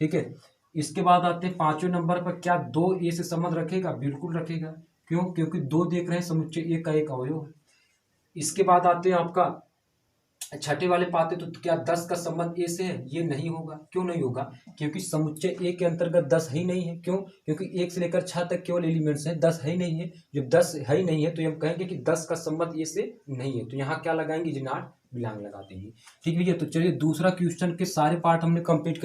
Speaker 1: ठीक है। इसके बाद आते हैं 5वें नंबर पर, क्या 2 ए से संबंध रखेगा, बिल्कुल रखेगा। क्यों, क्योंकि 2 देख रहे हैं समुच्चय ए का एक अवयव है। इसके बाद आते हैं आपका छठे वाले पाते, तो क्या 10 का संबंध ए से है, ये नहीं होगा। क्यों नहीं होगा, क्योंकि समुच्चय ए के अंतर्गत 10 है ही नहीं है। क्यों, क्योंकि 1 से लेकर 6 तक केवल एलिमेंट्स हैं, 10 है ही नहीं है। जब 10 है ही नहीं है तो हम कहेंगे कि 10 का संबंध ए से नहीं है। तो यहाँ क्या लगाएंगे, इज नॉट बिलांग लगा देंगे, ठीक भैया। तो चलिए दूसरा क्वेश्चन के सारे पार्ट हमने कंप्लीट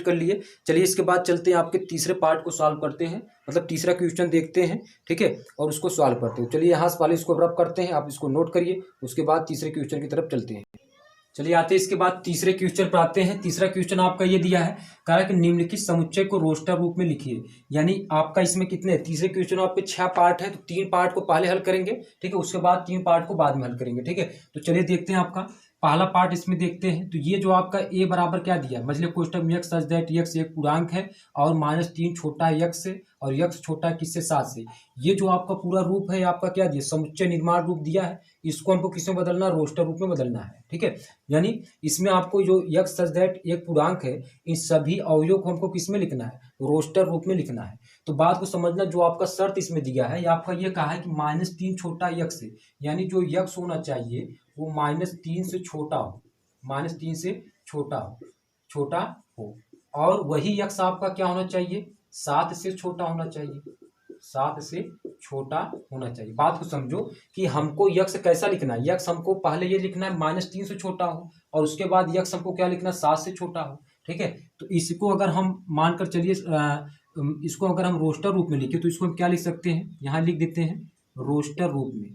Speaker 1: कर लिए। चलिए इसके बाद चलते हैं आपके तीसरे पार्ट को सॉल्व करते हैं, मतलब तीसरा क्वेश्चन देखते हैं, ठीक है, और उसको सॉल्व करते हैं। चलिए यहाँ से पहले इसको रब करते हैं, आप इसको नोट करिए, उसके बाद तीसरे क्वेश्चन की तरफ चलते हैं। चलिए आते हैं इसके बाद तीसरे क्वेश्चन पर आते हैं। तीसरा क्वेश्चन आपका ये दिया है, कह रहा है कि निम्नलिखित समुच्चय को रोस्टर रूप में लिखिए। यानी आपका इसमें कितने, तीसरे क्वेश्चन में आपके 6 पार्ट है, तो 3 पार्ट को पहले हल करेंगे, ठीक है, उसके बाद 3 पार्ट को बाद में हल करेंगे, ठीक है। तो चलिए देखते हैं आपका पहला पार्ट इसमें देखते हैं। तो ये जो आपका ए बराबर क्या दिया, मझले कोष्टक में यक्स सच दैट यक्स एक पूर्णांक है और -3 छोटा यक्स से और यक्स छोटा किससे 7 से। ये जो आपका पूरा रूप है आपका क्या दिया, समुच्चय निर्माण रूप दिया है। इसको हमको किस में बदलना, रोस्टर रूप में बदलना है, ठीक है। यानी इसमें आपको जो यक्स सच दैट एक पूर्णांक है, इन सभी अवयव को हमको किस में लिखना है, रोस्टर रूप में लिखना है। तो बात को समझना, जो आपका शर्त इसमें दिया है, या आपका ये कहा है कि -3 छोटा यक्स है, यानी जो यक्स होना चाहिए वो -3 से छोटा हो, -3 से छोटा हो, और वही यक्स आपका क्या होना चाहिए, 7 से छोटा होना चाहिए, 7 से छोटा होना चाहिए। बात को समझो कि हमको यक्स कैसा लिखना है, यक्स हमको पहले ये लिखना है -3 से छोटा हो, और उसके बाद यक्स हमको क्या लिखना है, 7 से छोटा हो, ठीक है। तो इसको अगर हम मानकर चलिए, इसको अगर हम रोस्टर रूप में लिखे तो इसको हम क्या लिख सकते हैं, यहाँ लिख देते हैं रोस्टर रूप में।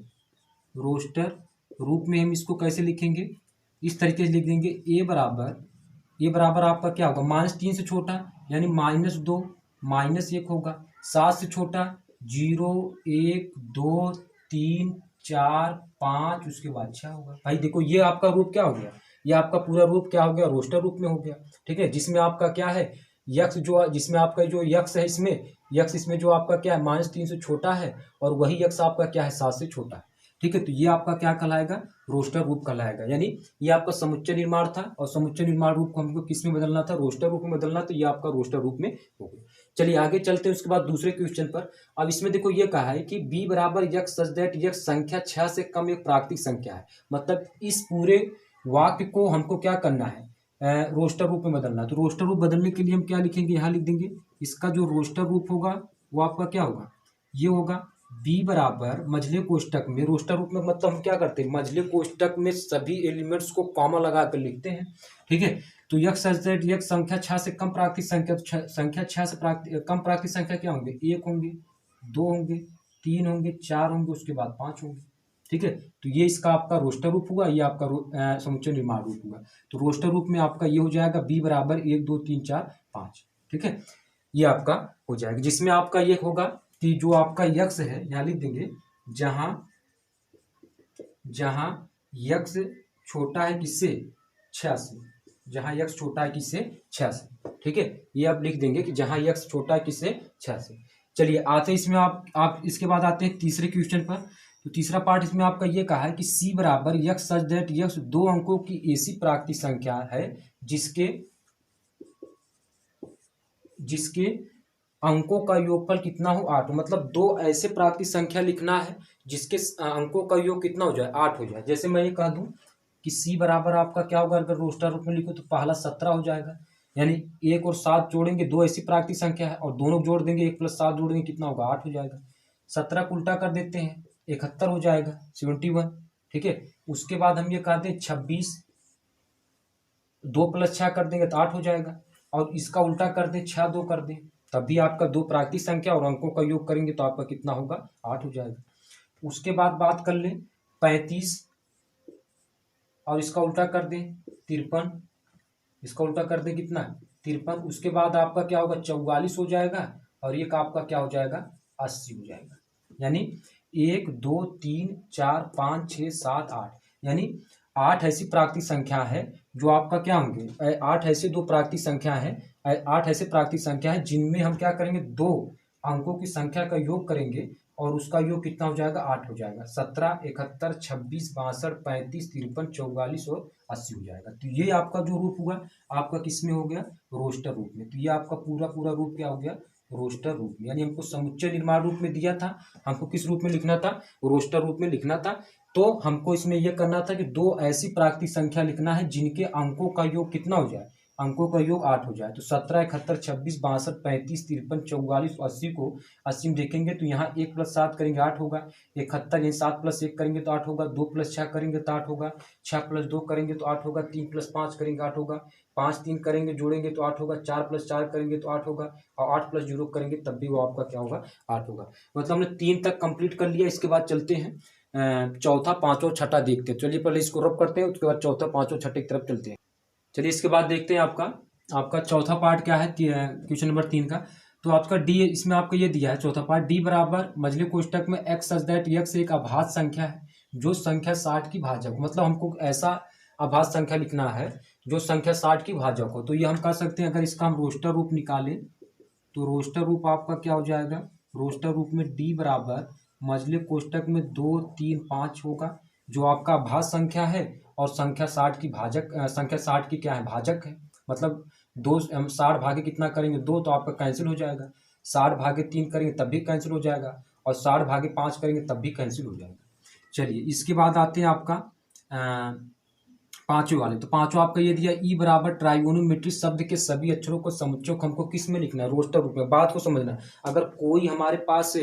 Speaker 1: रोस्टर रूप में हम इसको कैसे लिखेंगे, इस तरीके से लिख देंगे, ए बराबर आपका क्या होगा, -3 से छोटा यानी -2 -1 होगा, 7 से छोटा 0 1 2 3 4 5, उसके बाद 6 होगा। भाई देखो ये आपका रूप क्या हो गया, ये आपका पूरा रूप क्या हो गया, रोस्टर रूप में हो गया, ठीक है। जिसमें आपका क्या है, यक्स जो, जिसमें आपका जो यक्स है, इसमें यक्स इसमें जो आपका क्या है, -3 से छोटा है, और वही यक्स आपका क्या है, 7 से छोटा है, ठीक है। तो ये आपका क्या कहलाएगा, रोस्टर रूप कहलाएगा। यानी ये आपका समुच्चय निर्माण था, और समुच्चय निर्माण रूप को हमको किस में बदलना था, रोस्टर रूप में बदलना, तो ये आपका रोस्टर रूप में हो गया। चलिए आगे चलते हैं उसके बाद दूसरे क्वेश्चन पर। अब इसमें देखो ये कहा है कि b बराबर यक्स सच दैट यक्स संख्या 6 से कम एक प्राकृतिक संख्या है। मतलब इस पूरे वाक्य को हमको क्या करना है, रोस्टर रूप में बदलना है। तो रोस्टर रूप बदलने के लिए हम क्या लिखेंगे, यहाँ लिख देंगे, इसका जो रोस्टर रूप होगा वो आपका क्या होगा, ये होगा b बराबर मझले कोष्टक में, रोस्टर रूप में मतलब हम क्या करते हैं, मझले कोष्टक में सभी एलिमेंट्स को कॉमा लगा कर लिखते हैं, ठीक है। तो यक्स सच दैट यक्स संख्या 6 से कम प्राकृतिक संख्या, तो संख्या 6 से कम प्राकृतिक संख्या क्या होंगे, 1 होंगे, 2 होंगे, 3 होंगे, 4 होंगे, उसके बाद 5 होंगे, ठीक है। तो ये इसका आपका रोस्टर रूप हुआ, ये आपका समुच्चय निर्माण रूप हुआ। तो रोस्टर रूप में आपका ये हो जाएगा b बराबर 1 2 3 4 5, ठीक है, ये आपका हो जाएगा। जिसमें आपका ये होगा कि जो आपका यक्स है, यहाँ लिख देंगे, जहां यक्स छोटा है किससे, 6 से, जहां यक्स छोटा है किससे, 6 से, ठीक है। ये आप लिख देंगे कि जहां यक्स छोटा है किससे, 6 से। चलिए आते हैं इसमें आप इसके बाद आते हैं तीसरे क्वेश्चन पर। तो तीसरा पार्ट इसमें आपका ये कहा है कि c बराबर यक्स सच दैट यक्स 2 अंकों की ऐसी प्राकृतिक संख्या है जिसके अंकों का योगफल कितना हो, 8। मतलब 2 ऐसे प्राकृतिक संख्या लिखना है जिसके अंकों का योग कितना हो जाए, 8 हो जाए। जैसे मैं ये कह दूं कि c बराबर आपका क्या होगा, अगर रोस्टर रूप में लिखो तो पहला 17 हो जाएगा, यानी 1 और 7 जोड़ेंगे, 2 ऐसी प्राकृतिक संख्या है, और दोनों जोड़ देंगे, 1 + 7 जोड़ेंगे, कितना होगा, 8 हो जाएगा। 17 को उल्टा कर देते हैं, 71 हो जाएगा, 71, ठीक है। उसके बाद हम ये कहते हैं 26, 2 + 6 कर देंगे तो 8 हो जाएगा, और इसका उल्टा कर दें, 6 2 कर दें, तब भी आपका 2 प्राकृतिक संख्या और अंकों का योग करेंगे तो आपका कितना होगा, 8 हो जाएगा। उसके बाद बात कर लें 35, और इसका उल्टा कर दें 53, इसका उल्टा कर दें कितना, 53। उसके बाद आपका क्या होगा, 44 हो जाएगा, और एक आपका क्या हो जाएगा, 80 हो जाएगा। यानी 1 2 3 4 5 6 7 8, यानी 8 ऐसी प्राकृतिक संख्या है जो आपका क्या होंगे, 8 ऐसे 2 प्राकृतिक संख्या है, 8 ऐसे प्राकृतिक संख्या है जिनमें हम क्या करेंगे, 2 अंकों की संख्या का योग करेंगे, और उसका योग कितना हो जाएगा, 8 हो जाएगा। 17 71 26 62 35 53 44 और 80 हो जाएगा। तो ये आपका जो रूप हुआ आपका किस में हो गया, रोस्टर रूप में। तो ये आपका पूरा रूप क्या हो गया, रोस्टर रूप में। यानी हमको समुच्चय निर्माण रूप में दिया था, हमको किस रूप में लिखना था, रोस्टर रूप में लिखना था। तो हमको इसमें यह करना था कि 2 ऐसी प्राकृतिक संख्या लिखना है जिनके अंकों का योग कितना हो जाए, अंकों का योग 8 हो जाए। तो 17 71 26 62 35 53 44 80 को 80 में देखेंगे तो यहाँ 1 + 7 करेंगे 8 होगा, 71 यानी 7 + 1 करेंगे तो 8 होगा, 2 + 6 करेंगे तो 8 होगा, 6 + 2 करेंगे तो 8 होगा, 3 + 5 करेंगे 8 होगा, 5 3 करेंगे जोड़ेंगे तो 8 होगा, 4 + 4 करेंगे तो 8 होगा, और 8 + 0 करेंगे तब भी वो आपका क्या होगा, 8 होगा। मतलब हमने 3 तक कंप्लीट कर लिया। इसके बाद चलते हैं चौथा, पांचवा, छठा देखते हैं। चलिए पहले इसको रब करते हैं, उसके बाद चौथा, पांचवा, छठे की तरफ चलते हैं। चलिए इसके बाद देखते हैं आपका चौथा पार्ट क्या है क्वेश्चन नंबर 3 का। तो आपका डी, इसमें आपको ये दिया है चौथा पार्ट, डी बराबर मझले कोष्टक में एक्स सच दैट एक्स एक अभाज्य संख्या है जो संख्या 60 की भाजक, मतलब हमको ऐसा अभाज्य संख्या लिखना है जो संख्या 60 की भाजक हो। तो ये हम कर सकते हैं, अगर इसका हम रोस्टर रूप निकालें तो रोस्टर रूप आपका क्या हो जाएगा, रोस्टर रूप में डी बराबर मझले कोष्टक में 2, 3, 5 होगा जो आपका अभाज्य संख्या है, और संख्या 60 की भाजक, संख्या 60 की क्या है, भाजक है। मतलब 2, हम 60 भागे कितना करेंगे 2, तो आपका कैंसिल हो जाएगा। 60 भागे 3 करेंगे तब भी कैंसिल हो जाएगा, और 60 भागे 5 करेंगे तब भी कैंसिल हो जाएगा। चलिए इसके बाद आते हैं आपका पांचवें वाले। तो पांचवा आपका ये दिया, ई बराबर ट्राइगोनोमेट्री शब्द के सभी अक्षरों को समुच्चय को हमको किस में लिखना है, रोस्टर रूप में। बात को समझना, अगर कोई हमारे पास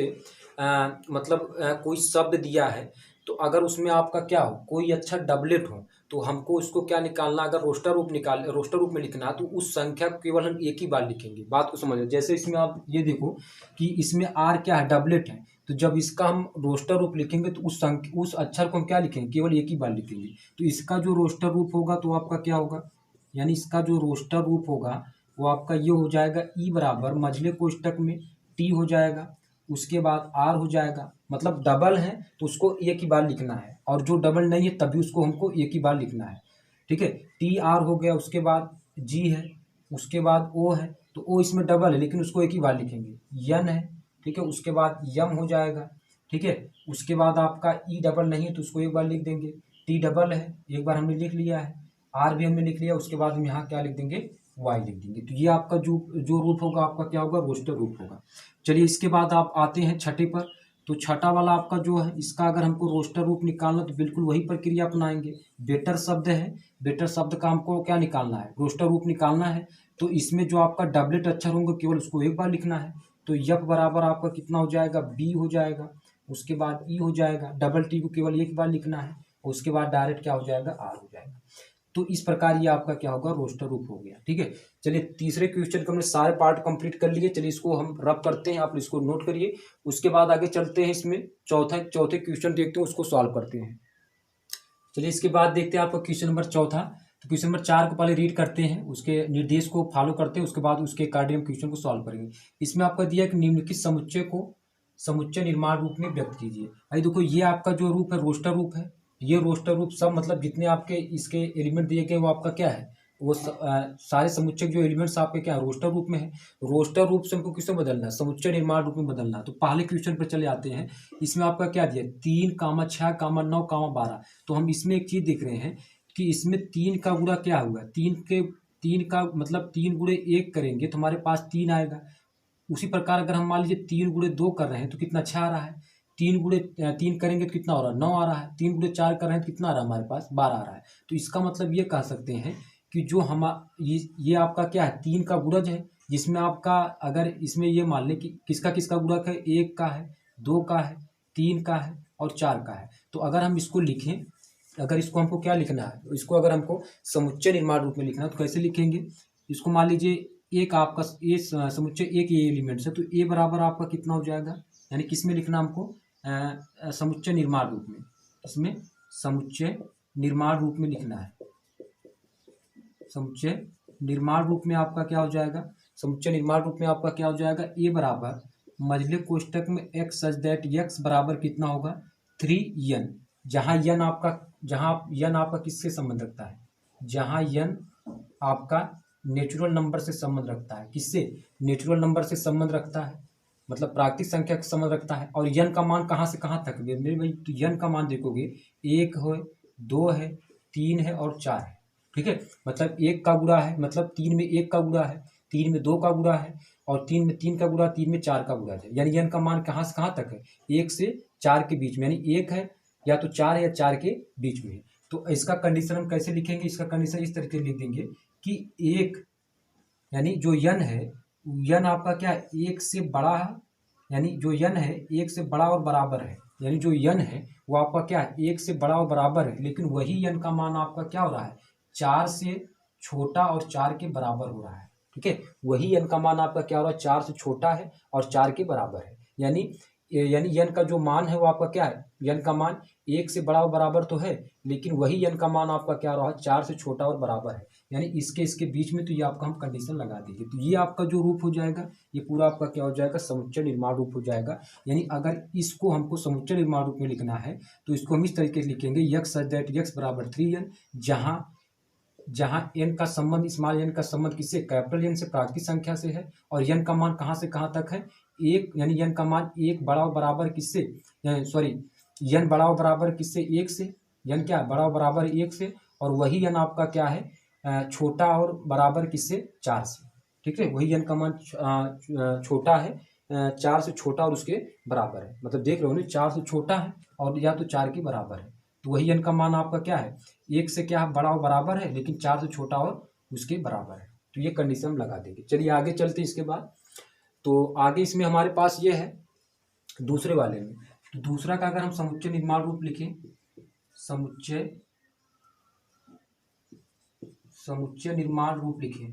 Speaker 1: कोई शब्द दिया है, तो अगर उसमें आपका क्या हो, कोई अच्छा डबलेट हो, तो हमको उसको क्या निकालना, अगर रोस्टर रूप में लिखना है तो उस संख्या को केवल हम एक ही बार लिखेंगे। बात को समझो, जैसे इसमें आप ये देखो कि इसमें आर क्या है, डबलेट है, तो जब इसका हम रोस्टर रूप लिखेंगे तो उस अक्षर को हम क्या लिखेंगे, केवल एक ही बार लिखेंगे। तो इसका जो रोस्टर रूप होगा तो आपका क्या होगा, यानी इसका जो रोस्टर रूप होगा वो आपका ये हो जाएगा, ई बराबर मझले कोष्टक में टी हो जाएगा, उसके बाद आर हो जाएगा। मतलब डबल है तो उसको एक ही बार लिखना है, और जो डबल नहीं है तभी उसको हमको एक ही बार लिखना है। ठीक है, टी आर हो गया, उसके बाद जी है, उसके बाद ओ है, तो ओ इसमें डबल है लेकिन उसको एक ही बार लिखेंगे। यन है, ठीक है, उसके बाद यम हो जाएगा। ठीक है, उसके बाद आपका ई डबल नहीं है तो उसको एक बार लिख देंगे। टी डबल है, एक बार हमने लिख लिया है, आर भी हमने लिख लिया, उसके बाद हम यहाँ क्या लिख देंगे, वाई लिख देंगे। तो ये आपका जो रूप होगा आपका क्या होगा, रोस्टर रूप होगा। चलिए इसके बाद आप आते हैं छठे पर। तो छठा वाला आपका जो है, इसका अगर हमको रोस्टर रूप निकालना तो बिल्कुल वही प्रक्रिया अपनाएंगे। बेटर शब्द है, बेटर शब्द का हमको क्या निकालना है, रोस्टर रूप निकालना है। तो इसमें जो आपका डबलेट अक्षर होंगे केवल उसको एक बार लिखना है। तो यफ बराबर आपका कितना हो जाएगा, बी हो जाएगा, उसके बाद ई हो जाएगा, डबल टी को केवल एक बार लिखना है, उसके बाद डायरेक्ट क्या हो जाएगा, आर हो जाएगा। तो इस प्रकार ये आपका क्या होगा, रोस्टर रूप हो गया। ठीक है, चलिए तीसरे क्वेश्चन को हमने सारे पार्ट कंप्लीट कर लिए। चलिए इसको हम रब करते हैं, आप इसको नोट करिए, उसके बाद आगे चलते हैं। इसमें चौथे क्वेश्चन देखते हैं, उसको सॉल्व करते हैं। चलिए इसके बाद देखते हैं आपका क्वेश्चन नंबर चौथा। तो क्वेश्चन नंबर 4 को पहले रीड करते हैं, उसके निर्देश को फॉलो करते हैं, उसके बाद उसके अकॉर्डिंग हम क्वेश्चन को सॉल्व करेंगे। इसमें आपका दिया कि निम्नलिखित समुच्चय को समुच्चय निर्माण रूप में व्यक्त कीजिए। भाई देखो, ये आपका जो रूप है रोस्टर रूप है। ये रोस्टर रूप सब मतलब जितने आपके इसके एलिमेंट दिए गए वो आपका क्या है, वो सारे समुच्चय जो एलिमेंट्स आपके क्या है, रोस्टर रूप में है। रोस्टर रूप से हमको किसमें बदलना है, समुच्चय निर्माण रूप में बदलना है। तो पहले क्वेश्चन पर चले आते हैं। इसमें आपका क्या दिया, 3, 6, 9, 12। तो हम इसमें एक चीज देख रहे हैं कि इसमें 3 का गुणा क्या हुआ, 3 का मतलब 3 गुणे 1 करेंगे तो हमारे पास 3 आएगा। उसी प्रकार अगर हम मान लीजिए 3 गुणे 2 कर रहे हैं तो कितना, 6 आ रहा है। 3 गुणे 3 करेंगे तो कितना हो रहा है, 9 आ रहा है। 3 गुणे 4 कर रहे हैं तो कितना आ रहा है, हमारे पास 12 आ रहा है। तो इसका मतलब ये कह सकते हैं कि जो हम ये आपका क्या है, 3 का गुणज है, जिसमें आपका अगर इसमें ये मान लें कि किसका किसका गुणक है, 1 का है, 2 का है, 3 का है और 4 का है। तो अगर हम इसको लिखें, अगर इसको हमको क्या लिखना है, तो इसको अगर हमको समुच्चय निर्माण रूप में लिखना है तो कैसे लिखेंगे। इसको मान लीजिए एक आपका ये समुच्चय एक ये एलिमेंट्स है, तो ए बराबर आपका कितना हो जाएगा, यानी किस में लिखना हमको, समुच्चय निर्माण रूप में। इसमें समुच्चय निर्माण रूप में लिखना है। समुच्चय निर्माण रूप में आपका क्या हो जाएगा, समुच्चय निर्माण रूप में आपका क्या हो जाएगा, ए बराबर मझले कोष्टक में एक्स सच दैट एक्स बराबर कितना होगा, 3n। जहाँ यन आपका किससे संबंध रखता है, जहाँ यन आपका नेचुरल नंबर से संबंध रखता है। किससे, नेचुरल नंबर से संबंध रखता है, मतलब प्राकृतिक संख्या से संबंध रखता है। और यन का मान कहाँ से कहाँ तक है मेरे भाई, तो यन का मान देखोगे 1 है, 2 है, 3 है और 4 है। ठीक है, मतलब 1 का गुणा है, मतलब 3 में 1 का गुणा है, 3 में 2 का गुणा है, और 3 में 3 का गुणा, 3 में 4 का गुणा है। यानी यन का मान कहाँ से कहाँ तक है, 1 से 4 के बीच में, यानी 1 है या तो 4 है या 4 के बीच में है। तो इसका कंडीशन हम कैसे लिखेंगे, इसका कंडीशन इस तरीके से लिख देंगे कि 1 यानी जो यन है, यन आपका क्या है, 1 से बड़ा है, यानी जो यन है 1 से बड़ा और बराबर है। यानी जो यन है वो आपका क्या है, 1 से बड़ा और बराबर है, लेकिन वही यन का मान आपका क्या हो रहा है, 4 से छोटा और 4 के बराबर हो रहा है। ठीक है, वही यन का मान आपका क्या हो रहा है, 4 से छोटा है और 4 के बराबर है। यानी यानी n का जो मान है वो आपका क्या है, n का मान 1 से बड़ा और बराबर तो है, लेकिन वही n का मान आपका क्या रहा, 4 से छोटा और बराबर है, यानी इसके बीच में। तो ये आपका हम कंडीशन लगा देंगे। तो ये आपका जो रूप हो जाएगा, ये पूरा आपका क्या हो जाएगा, समुच्चय निर्माण रूप हो जाएगा। यानी अगर इसको हमको समुच्चय निर्माण रूप में लिखना है तो इसको हम इस तरीके से लिखेंगे, यक्स सच दैट यक्स बराबर 3n, जहां n का संबंध, स्मॉल n का संबंध किससे, कैपिटल n से प्राकृतिक संख्या से है, और n का मान कहां से कहां तक है, 1, यानी n का मान 1 बड़ा और बराबर किससे, सॉरी n बड़ा और बराबर किससे, 1 से, n क्या बड़ा और बराबर 1 से, और वही n आपका क्या है, छोटा और बराबर किससे, 4 से। ठीक है, वही n का मान छोटा है, 4 से छोटा और उसके बराबर है। मतलब देख रहे हो ना, 4 से छोटा है और या तो 4 के बराबर है, तो वही n का मान आपका क्या है, 1 से क्या बड़ा और बराबर है, लेकिन 4 से छोटा और उसके बराबर है। तो ये कंडीशन हम लगा देंगे। चलिए आगे चलते हैं इसके बाद। तो आगे इसमें हमारे पास ये है दूसरे वाले में। तो दूसरा का अगर हम समुच्चय निर्माण रूप लिखें, समुच्चय निर्माण रूप लिखें,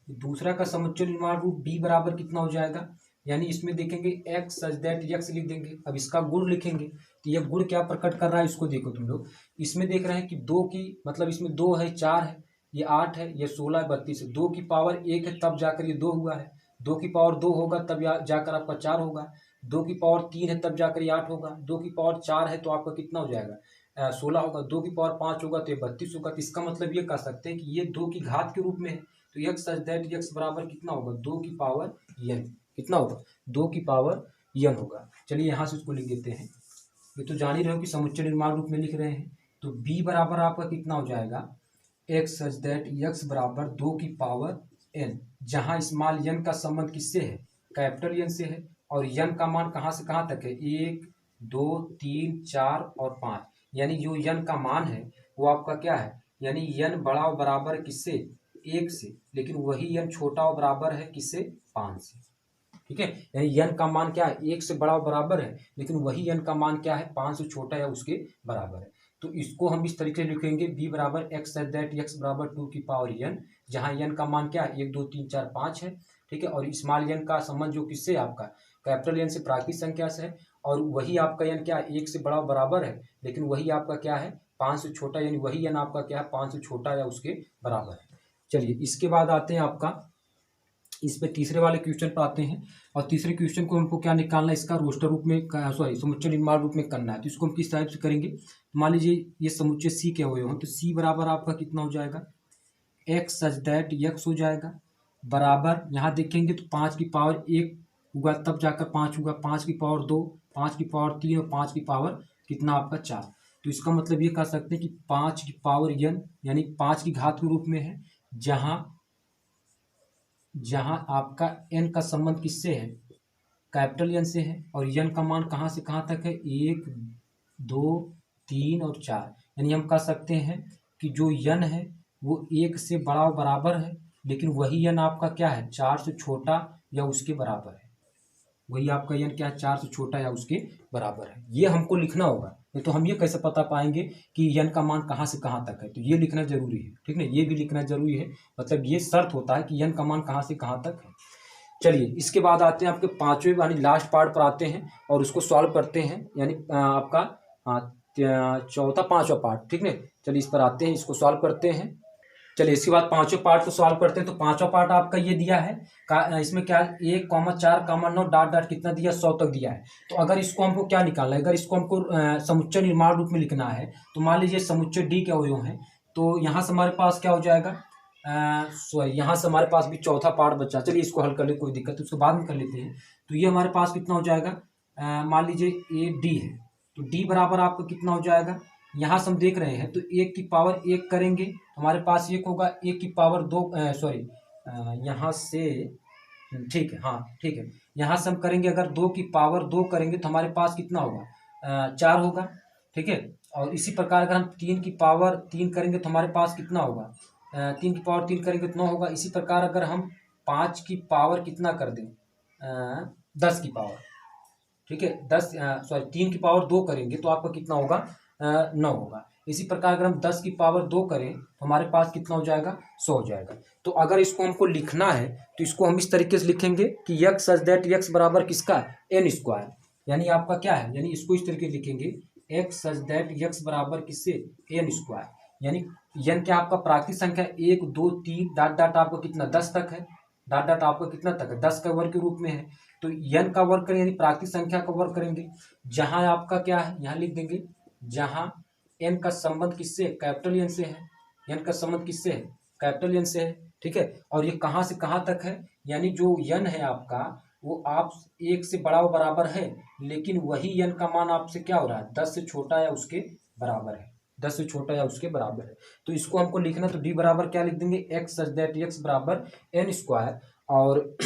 Speaker 1: दूसरा का समुच्चय निर्माण रूप b बराबर कितना हो जाएगा, यानी इसमें देखेंगे x सच दैट x लिख देंगे। अब इसका गुण लिखेंगे, तो ये गुण क्या प्रकट कर रहा है, इसको देखो तुम लोग। इसमें देख रहे हैं कि 2 की, मतलब इसमें 2 है, 4 है, ये 8 है, ये 16 है, 32 है। 2 की पावर 1 है तब जाकर ये 2 हुआ है, 2 की पावर 2 होगा तब जाकर आपका 4 होगा, 2 की पावर 3 है तब जाकर ये 8 होगा, 2 की पावर 4 है तो आपका कितना हो जाएगा, 16 होगा, 2 की पावर 5 होगा तो ये 32 होगा। तो इसका मतलब ये कह सकते हैं कि ये 2 की घात के रूप में है। तो यक्स सच दैट यक्स बराबर कितना होगा, 2 की पावर n, कितना होगा, 2 की पावर n होगा। चलिए यहाँ से उसको लिख देते हैं। ये तो जान ही रहे हो कि समुच्चय निर्माण रूप में लिख रहे हैं। तो b बराबर आपका कितना हो जाएगा, एक्स सच दैट यक्स बराबर 2 की पावर n, जहाँ स्मॉल n का संबंध किससे है, कैपिटल n से है, और n का मान कहाँ से कहाँ तक है, 1 2 3 4 और 5, यानी जो n का मान है वो आपका क्या है, यानी n बड़ा और बराबर किससे, 1 से, लेकिन वही n छोटा और बराबर है किससे, 5 से। ठीक है, यानी n का मान क्या है, 1 से बड़ा और बराबर है, लेकिन वही n का मान क्या है, 5 से छोटा या उसके बराबर है। तो इसको हम इस तरीके से लिखेंगे, b बराबर एक्स सच दैट एक्स बराबर 2 की पावर n, जहाँ n का मान क्या है, 1 2 3 4 5 है। ठीक है, और स्मॉल n का संबंध जो किससे आपका, कैपिटल n से प्राकृतिक संख्या से है, और वही आपका n क्या है, 1 से बड़ा बराबर है, लेकिन वही आपका क्या है, 5 से छोटा, यानी वही n आपका क्या है, 5 से छोटा या उसके बराबर है। चलिए इसके बाद आते हैं आपका इस पे तीसरे वाले क्वेश्चन पर आते हैं। और तीसरे क्वेश्चन को हमको क्या निकालना है, इसका रोस्टर रूप में, सॉरी समुच्चय निर्माण रूप में करना है। तो इसको हम किस टाइप से करेंगे, मान लीजिए ये समुच्चय सी के हुए हों, तो सी बराबर आपका कितना हो जाएगा, एक्स सच दैट यक्स हो जाएगा, बराबर यहाँ देखेंगे तो 5 की पावर 1 होगा तब जाकर 5 होगा, 5 की पावर 2, 5 की पावर 3 और 5 की पावर कितना आपका 4। तो इसका मतलब ये कह सकते हैं कि 5 की पावर n, यानी 5 की घात के रूप में है, जहां आपका n का संबंध किससे है, कैपिटल n से है, और n का मान कहां से कहां तक है, 1 2 3 और 4। यानी हम कह सकते हैं कि जो n है वो 1 से बड़ा और बराबर है, लेकिन वही n आपका क्या है, 4 से छोटा या उसके बराबर है। वही आपका n क्या है, 4 से छोटा या उसके बराबर है। ये हमको लिखना होगा, नहीं तो हम ये कैसे पता पाएंगे कि n का मान कहाँ से कहाँ तक है। तो ये लिखना जरूरी है, ठीक है, ये भी लिखना जरूरी है। मतलब ये शर्त होता है कि n का मान कहाँ से कहाँ तक है। चलिए इसके बाद आते हैं आपके पांचवें यानी लास्ट पार्ट पर आते हैं और उसको सॉल्व करते हैं, यानी आपका चौथा पांचवा पार्ट। ठीक है, चलिए इस पर आते हैं, इसको सॉल्व करते हैं। चलिए इसके बाद पांचवें पार्ट को सॉल्व करते हैं। तो पांचवा पार्ट आपका ये दिया है, इसमें क्या 1,4,9 डॉट डॉट कितना दिया, 100 तक दिया है। तो अगर इसको हमको क्या निकालना है, अगर इसको हमको समुच्चय निर्माण रूप में लिखना है, तो मान लीजिए समुच्चय डी क्या हुए हैं, तो यहाँ से हमारे पास क्या हो जाएगा, सॉरी यहाँ से हमारे पास भी चौथा पार्ट बचा। चलिए इसको हल कर ले, कोई दिक्कत, उसको बाद में कर लेते हैं। तो ये हमारे पास कितना हो जाएगा, मान लीजिए ए डी है, तो डी बराबर आपका कितना हो जाएगा, यहाँ से हम देख रहे हैं तो 1 की पावर 1 करेंगे हमारे पास 1 होगा, 1 की पावर 2, सॉरी यहाँ से, ठीक है, हाँ ठीक है, यहाँ से हम करेंगे अगर 2 की पावर 2 करेंगे तो हमारे पास कितना होगा, 4 होगा। ठीक है, और इसी प्रकार अगर हम 3 की पावर 3 करेंगे तो हमारे पास कितना होगा, 3 की पावर 3 करेंगे तो 9 होगा। इसी प्रकार अगर हम 5 की पावर कितना कर दें, 10 की पावर, ठीक है, 3 की पावर 2 करेंगे तो आपका कितना होगा, 9 होगा। इसी प्रकार अगर हम 10 की पावर 2 करें तो हमारे पास कितना हो जाएगा, 100 हो जाएगा। तो अगर इसको हमको लिखना है तो इसको हम इस तरीके से लिखेंगे कि यक्स सच दैट यक्स बराबर किसका, n स्क्वायर, यानी आपका क्या है, यानी इसको इस तरीके लिखेंगे एक्स सच दैट एक्स बराबर किससे एन स्क्वायर, यानी एन क्या आपका प्राकृतिक संख्या 1 2 3 डाट डाट आपका कितना 10 तक है, डाट डाट आपका कितना तक है 10 का वर्ग के रूप में है। तो एन का वर्ग करेंगे यानी प्राकृतिक संख्या का वर्ग करेंगे, जहां आपका क्या है यहाँ लिख देंगे, जहां एन का संबंध किससे कैपिटल एन से है, एन का संबंध किससे है कैपिटल एन से है, ठीक है। और ये कहाँ से कहाँ तक है, यानी जो एन है आपका वो आप 1 से बड़ा व बराबर है, लेकिन वही एन का मान आपसे क्या हो रहा है 10 से छोटा या उसके बराबर है, 10 से छोटा या उसके बराबर है। तो इसको हमको लिखना, तो डी बराबर क्या लिख देंगे एक्स सच दैट एक्स बराबर एन स्क्वायर, और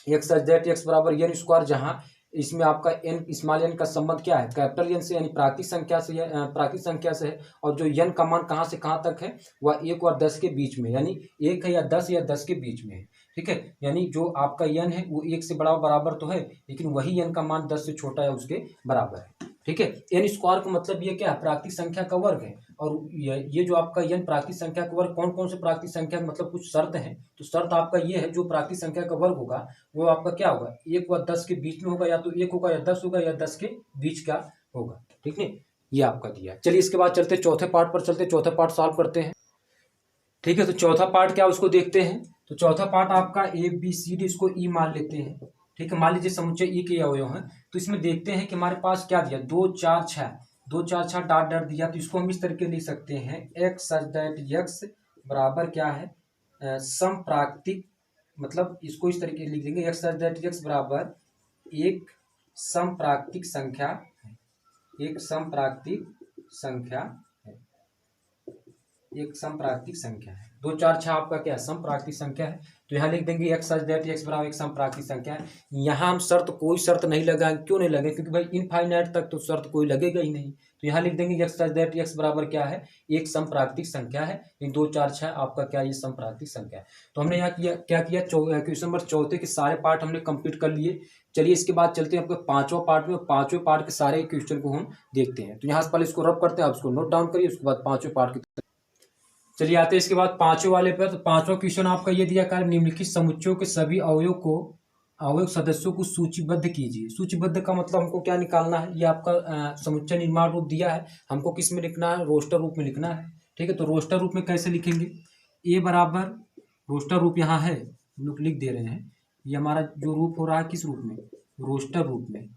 Speaker 1: एक्स सच दैट एक्स बराबर एन स्क्वायर, जहाँ इसमें आपका एन स्मॉल एन का संबंध क्या है कैपिटल एन से यानी प्राकृतिक संख्या से है, प्राकृतिक संख्या से है। और जो एन का मान कहाँ से कहाँ तक है वह 1 और 10 के बीच में, यानी 1 है या 10 के बीच में है, ठीक है। यानी जो आपका एन है वो 1 से बड़ा बराबर तो है, लेकिन वही एन का मान 10 से छोटा है उसके बराबर है, ठीक है। एन स्क्वायर का मतलब ये क्या है प्राकृतिक संख्या का वर्ग है, और ये जो आपका एन प्राकृतिक संख्या का वर्ग कौन कौन से प्राकृतिक संख्या मतलब कुछ शर्त है, तो शर्त आपका ये है जो प्राकृतिक संख्या का वर्ग होगा वो आपका क्या होगा 1 व 10 के बीच में होगा, या तो 1 होगा या 10 होगा या 10 के बीच का होगा, ठीक है। ये आपका दिया है। चलिए इसके बाद चलते चौथे पार्ट पर, चलते चौथा पार्ट सॉल्व करते हैं, ठीक है। तो चौथा पार्ट क्या उसको देखते हैं। तो चौथा पार्ट आपका ए बी सी डी, इसको ई मान लेते हैं, ठीक है। मान लीजिए समुच्चय ई के अवयव हैं, तो इसमें देखते हैं कि हमारे पास क्या दिया 2 4 6, 2 4 6 डाट डाट दिया, तो इसको हम इस तरीके लिख सकते हैं एक्स सच दैट एक्स बराबर क्या है समप्राकृतिक, मतलब इसको इस तरीके लिख देंगे एक्स सच दैट एक्स बराबर एक समप्राकृतिक संख्या है, एक समप्राकृतिक संख्या है, एक समप्राकृतिक संख्या है। 2 4 6 आपका क्या है समप्राकृतिक संख्या है, तो यहाँ लिख देंगे एक्स सच दैट एक्स बराबर एक समप्राकृतिक संख्या है। यहाँ हम शर्त कोई शर्त नहीं लगाएंगे, क्यों नहीं लगे क्योंकि भाई इनफाइनाइट तक तो शर्त कोई लगेगा ही नहीं, तो यहाँ लिख देंगे एक्स सच दैट एक्स बराबर क्या है एक समप्राकृतिक संख्या है, इन 2 4 6 आपका क्या ये समप्राकृतिक संख्या है। तो हमने यहाँ किया क्या किया क्वेश्चन नंबर चौथे के सारे पार्ट हमने कंप्लीट कर लिए। चलिए इसके बाद चलते हैं आपके पांचवा पार्ट में, पांचवें पार्ट के सारे क्वेश्चन को हम देखते हैं। तो यहाँ से पहले इसको रब करते हैं, आप इसको नोट डाउन करिए, उसके बाद पांचवें पार्ट की चलिए आते हैं इसके बाद पांचवें वाले पर। तो पांचवा क्वेश्चन आपका ये दिया कार्य निम्नलिखित समुच्चयों के सभी अवयव सदस्यों को सूचीबद्ध कीजिए। सूचीबद्ध का मतलब हमको क्या निकालना है, ये आपका समुच्चय निर्माण रूप दिया है, हमको किस में लिखना है रोस्टर रूप में लिखना है, ठीक है। तो रोस्टर रूप में कैसे लिखेंगे, ए बराबर रोस्टर रूप यहाँ है हम लोग लिख दे रहे हैं, ये हमारा जो रूप हो रहा है किस रूप में रोस्टर रूप में,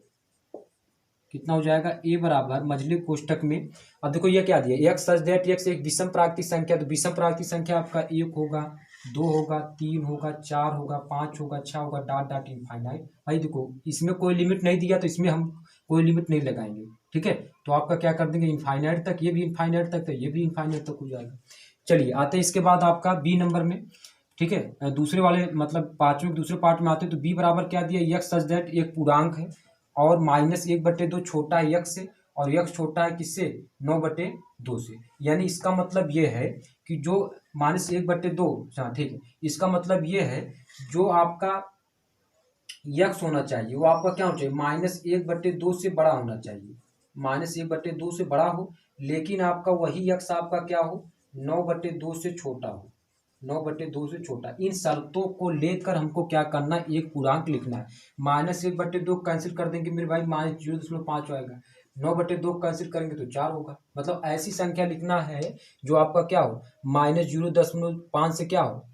Speaker 1: कितना हो जाएगा ए बराबर मझले कोष्टक में। अब देखो ये क्या दिया एक्स सच दैट एक्स एक विषम प्राकृतिक संख्या, तो विषम प्राकृतिक संख्या आपका 1 होगा 2 होगा 3 होगा 4 होगा 5 होगा 6 होगा डाट डाट इनफाइनाइट। भाई देखो इसमें कोई लिमिट नहीं दिया तो इसमें हम कोई लिमिट नहीं लगाएंगे, ठीक है। तो आपका क्या कर देंगे इनफाइनाइट तक, ये भी इनफाइनाइट तक, तो ये भी इनफाइनाइट तक हो जाएगा। चलिए आते हैं इसके बाद आपका बी नंबर में, ठीक है। दूसरे वाले मतलब पांचवें दूसरे पार्ट में आते हैं, तो बी बराबर क्या दिया एक्स सच दैट एक पूर्णांक है और -1/2 छोटा है यक्स से, और यक्स छोटा है किससे 9/2 से, यानी इसका मतलब ये है कि जो -1/2, हाँ ठीक है, इसका मतलब ये है जो आपका यक्स होना चाहिए वो आपका क्या होना चाहिए -1/2 से बड़ा होना चाहिए, -1/2 से बड़ा हो, लेकिन आपका वही यक्स आपका क्या हो 9/2 से छोटा हो, 9/2 से छोटा। इन शर्तों को लेकर हमको क्या करना है एक पूर्णांक लिखना है। -1/2 कैंसिल कर देंगे मेरे भाई -0.5 आएगा, 9/2 कैंसिल करेंगे तो 4 होगा। मतलब ऐसी संख्या लिखना है जो आपका क्या हो -0.5 से क्या हो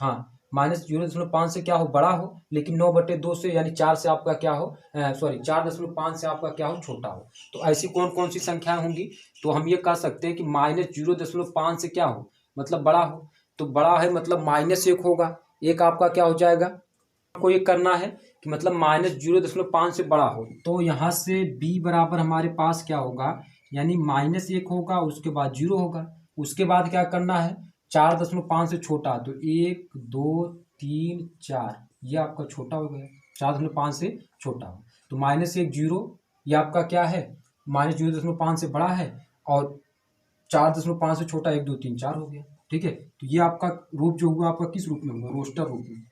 Speaker 1: हाँ -0.5 से क्या हो बड़ा हो, लेकिन 9/2 से यानी 4 से आपका क्या हो 4.5 से आपका क्या हो छोटा हो। तो ऐसी कौन कौन सी संख्याएं होंगी, तो हम ये कह सकते हैं कि -0.5 से क्या हो मतलब बड़ा हो, तो बड़ा है मतलब -1 होगा, एक आपका क्या हो जाएगा, आपको ये करना है कि मतलब -0.5 से बड़ा हो। तो यहाँ से b बराबर हमारे पास क्या होगा यानी -1 होगा, उसके बाद 0 होगा, उसके बाद क्या करना है 4.5 से छोटा, तो 1 2 3 4 ये आपका छोटा हो गया, 4.5 से छोटा हो, तो -1 0 ये आपका क्या है -0.5 से बड़ा है, और 4.5 से छोटा 1 2 3 4 हो गया, ठीक है। तो ये आपका रूप जो हुआ आपका किस रूप में होगा रोस्टर रूप में,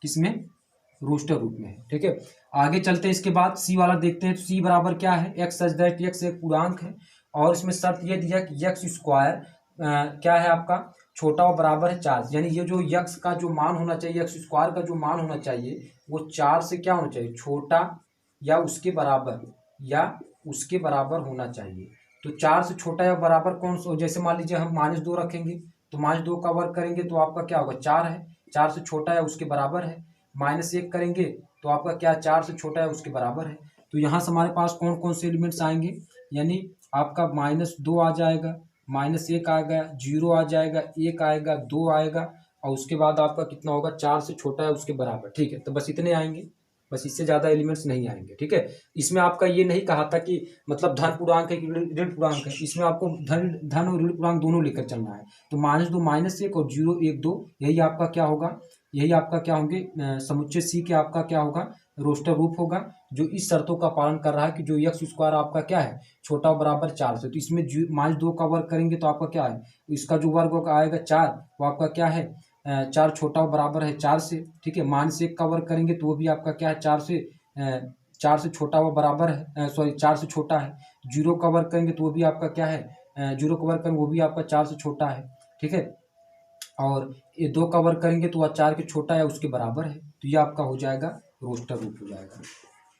Speaker 1: किसमें रोस्टर रूप में है, ठीक है। आगे चलते हैं इसके बाद सी वाला देखते हैं। तो सी बराबर क्या है एक्स सच दैट एक्स एक पूर्णांक है, और इसमें शर्त ये दिया कि एक्स स्क्वायर क्या है आपका छोटा और बराबर है 4 से, यानी ये जो यक्स का जो मान होना चाहिए, एक्स स्क्वायर का जो मान होना चाहिए वो 4 से क्या होना चाहिए, छोटा या उसके बराबर, या उसके बराबर होना चाहिए। तो 4 से छोटा या बराबर कौन सा, जैसे मान लीजिए हम -2 रखेंगे तो -2 का वर्ग करेंगे तो आपका क्या होगा, 4 है, 4 से छोटा या उसके बराबर है। -1 करेंगे तो आपका क्या, 4 से छोटा या उसके बराबर है। तो यहाँ से हमारे पास कौन कौन से एलिमेंट्स आएंगे, यानी आपका -2 आ जाएगा, -1 आएगा, 0 आ जाएगा, 1 आएगा, 2 आएगा, और उसके बाद आपका कितना होगा, 4 से छोटा है उसके बराबर। ठीक है, तो बस इतने आएंगे, बस इससे ज़्यादा एलिमेंट्स नहीं आएंगे। ठीक है, इसमें आपका ये नहीं कहा था कि मतलब धन पूर्णांक है कि ऋण पूर्णांक है, इसमें आपको धन और ऋण पूर्णांक दोनों लेकर चलना है। तो -2, -1 और 0, 1, 2 यही आपका क्या होगा, यही आपका क्या होंगे, समुच्चय सी के आपका क्या होगा, रोस्टर रूप होगा, जो इस शर्तों का पालन कर रहा है कि जो एक्स स्क्वायर आपका क्या है, छोटा बराबर 4 से। तो इसमें -2 का वर्ग करेंगे तो आपका क्या है, इसका जो वर्ग आएगा 4, वो आपका क्या है, 4 छोटा बराबर है 4 से। ठीक है, -1 का वर्ग करेंगे तो वो भी आपका क्या है, 4 से छोटा व बराबर है, सॉरी 4 से छोटा है। 0 का वर्ग करेंगे तो वो भी आपका क्या है, 0 का वर्ग करेंगे वो भी आपका 4 से छोटा है। ठीक है, और ये 2 का वर्ग करेंगे तो वह 4 के छोटा है उसके बराबर है। तो ये आपका हो जाएगा रोस्टर रूप हो जाएगा।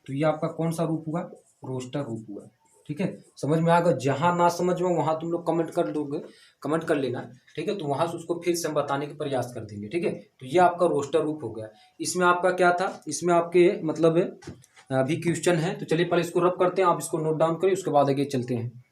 Speaker 1: तो ये आपका कौन सा रूप हुआ, रोस्टर रूप हुआ। ठीक है, समझ में आएगा, जहाँ ना समझ में वहाँ तुम लोग कमेंट कर दोगे, कमेंट कर लेना। ठीक है, तो वहाँ से उसको फिर से हम बताने के प्रयास कर देंगे। ठीक है, तो ये आपका रोस्टर रूप हो गया। इसमें आपका क्या था, इसमें आपके मतलब अभी क्वेश्चन है, तो चलिए पहले इसको रब करते हैं, आप इसको नोट डाउन करिए, उसके बाद आगे चलते हैं।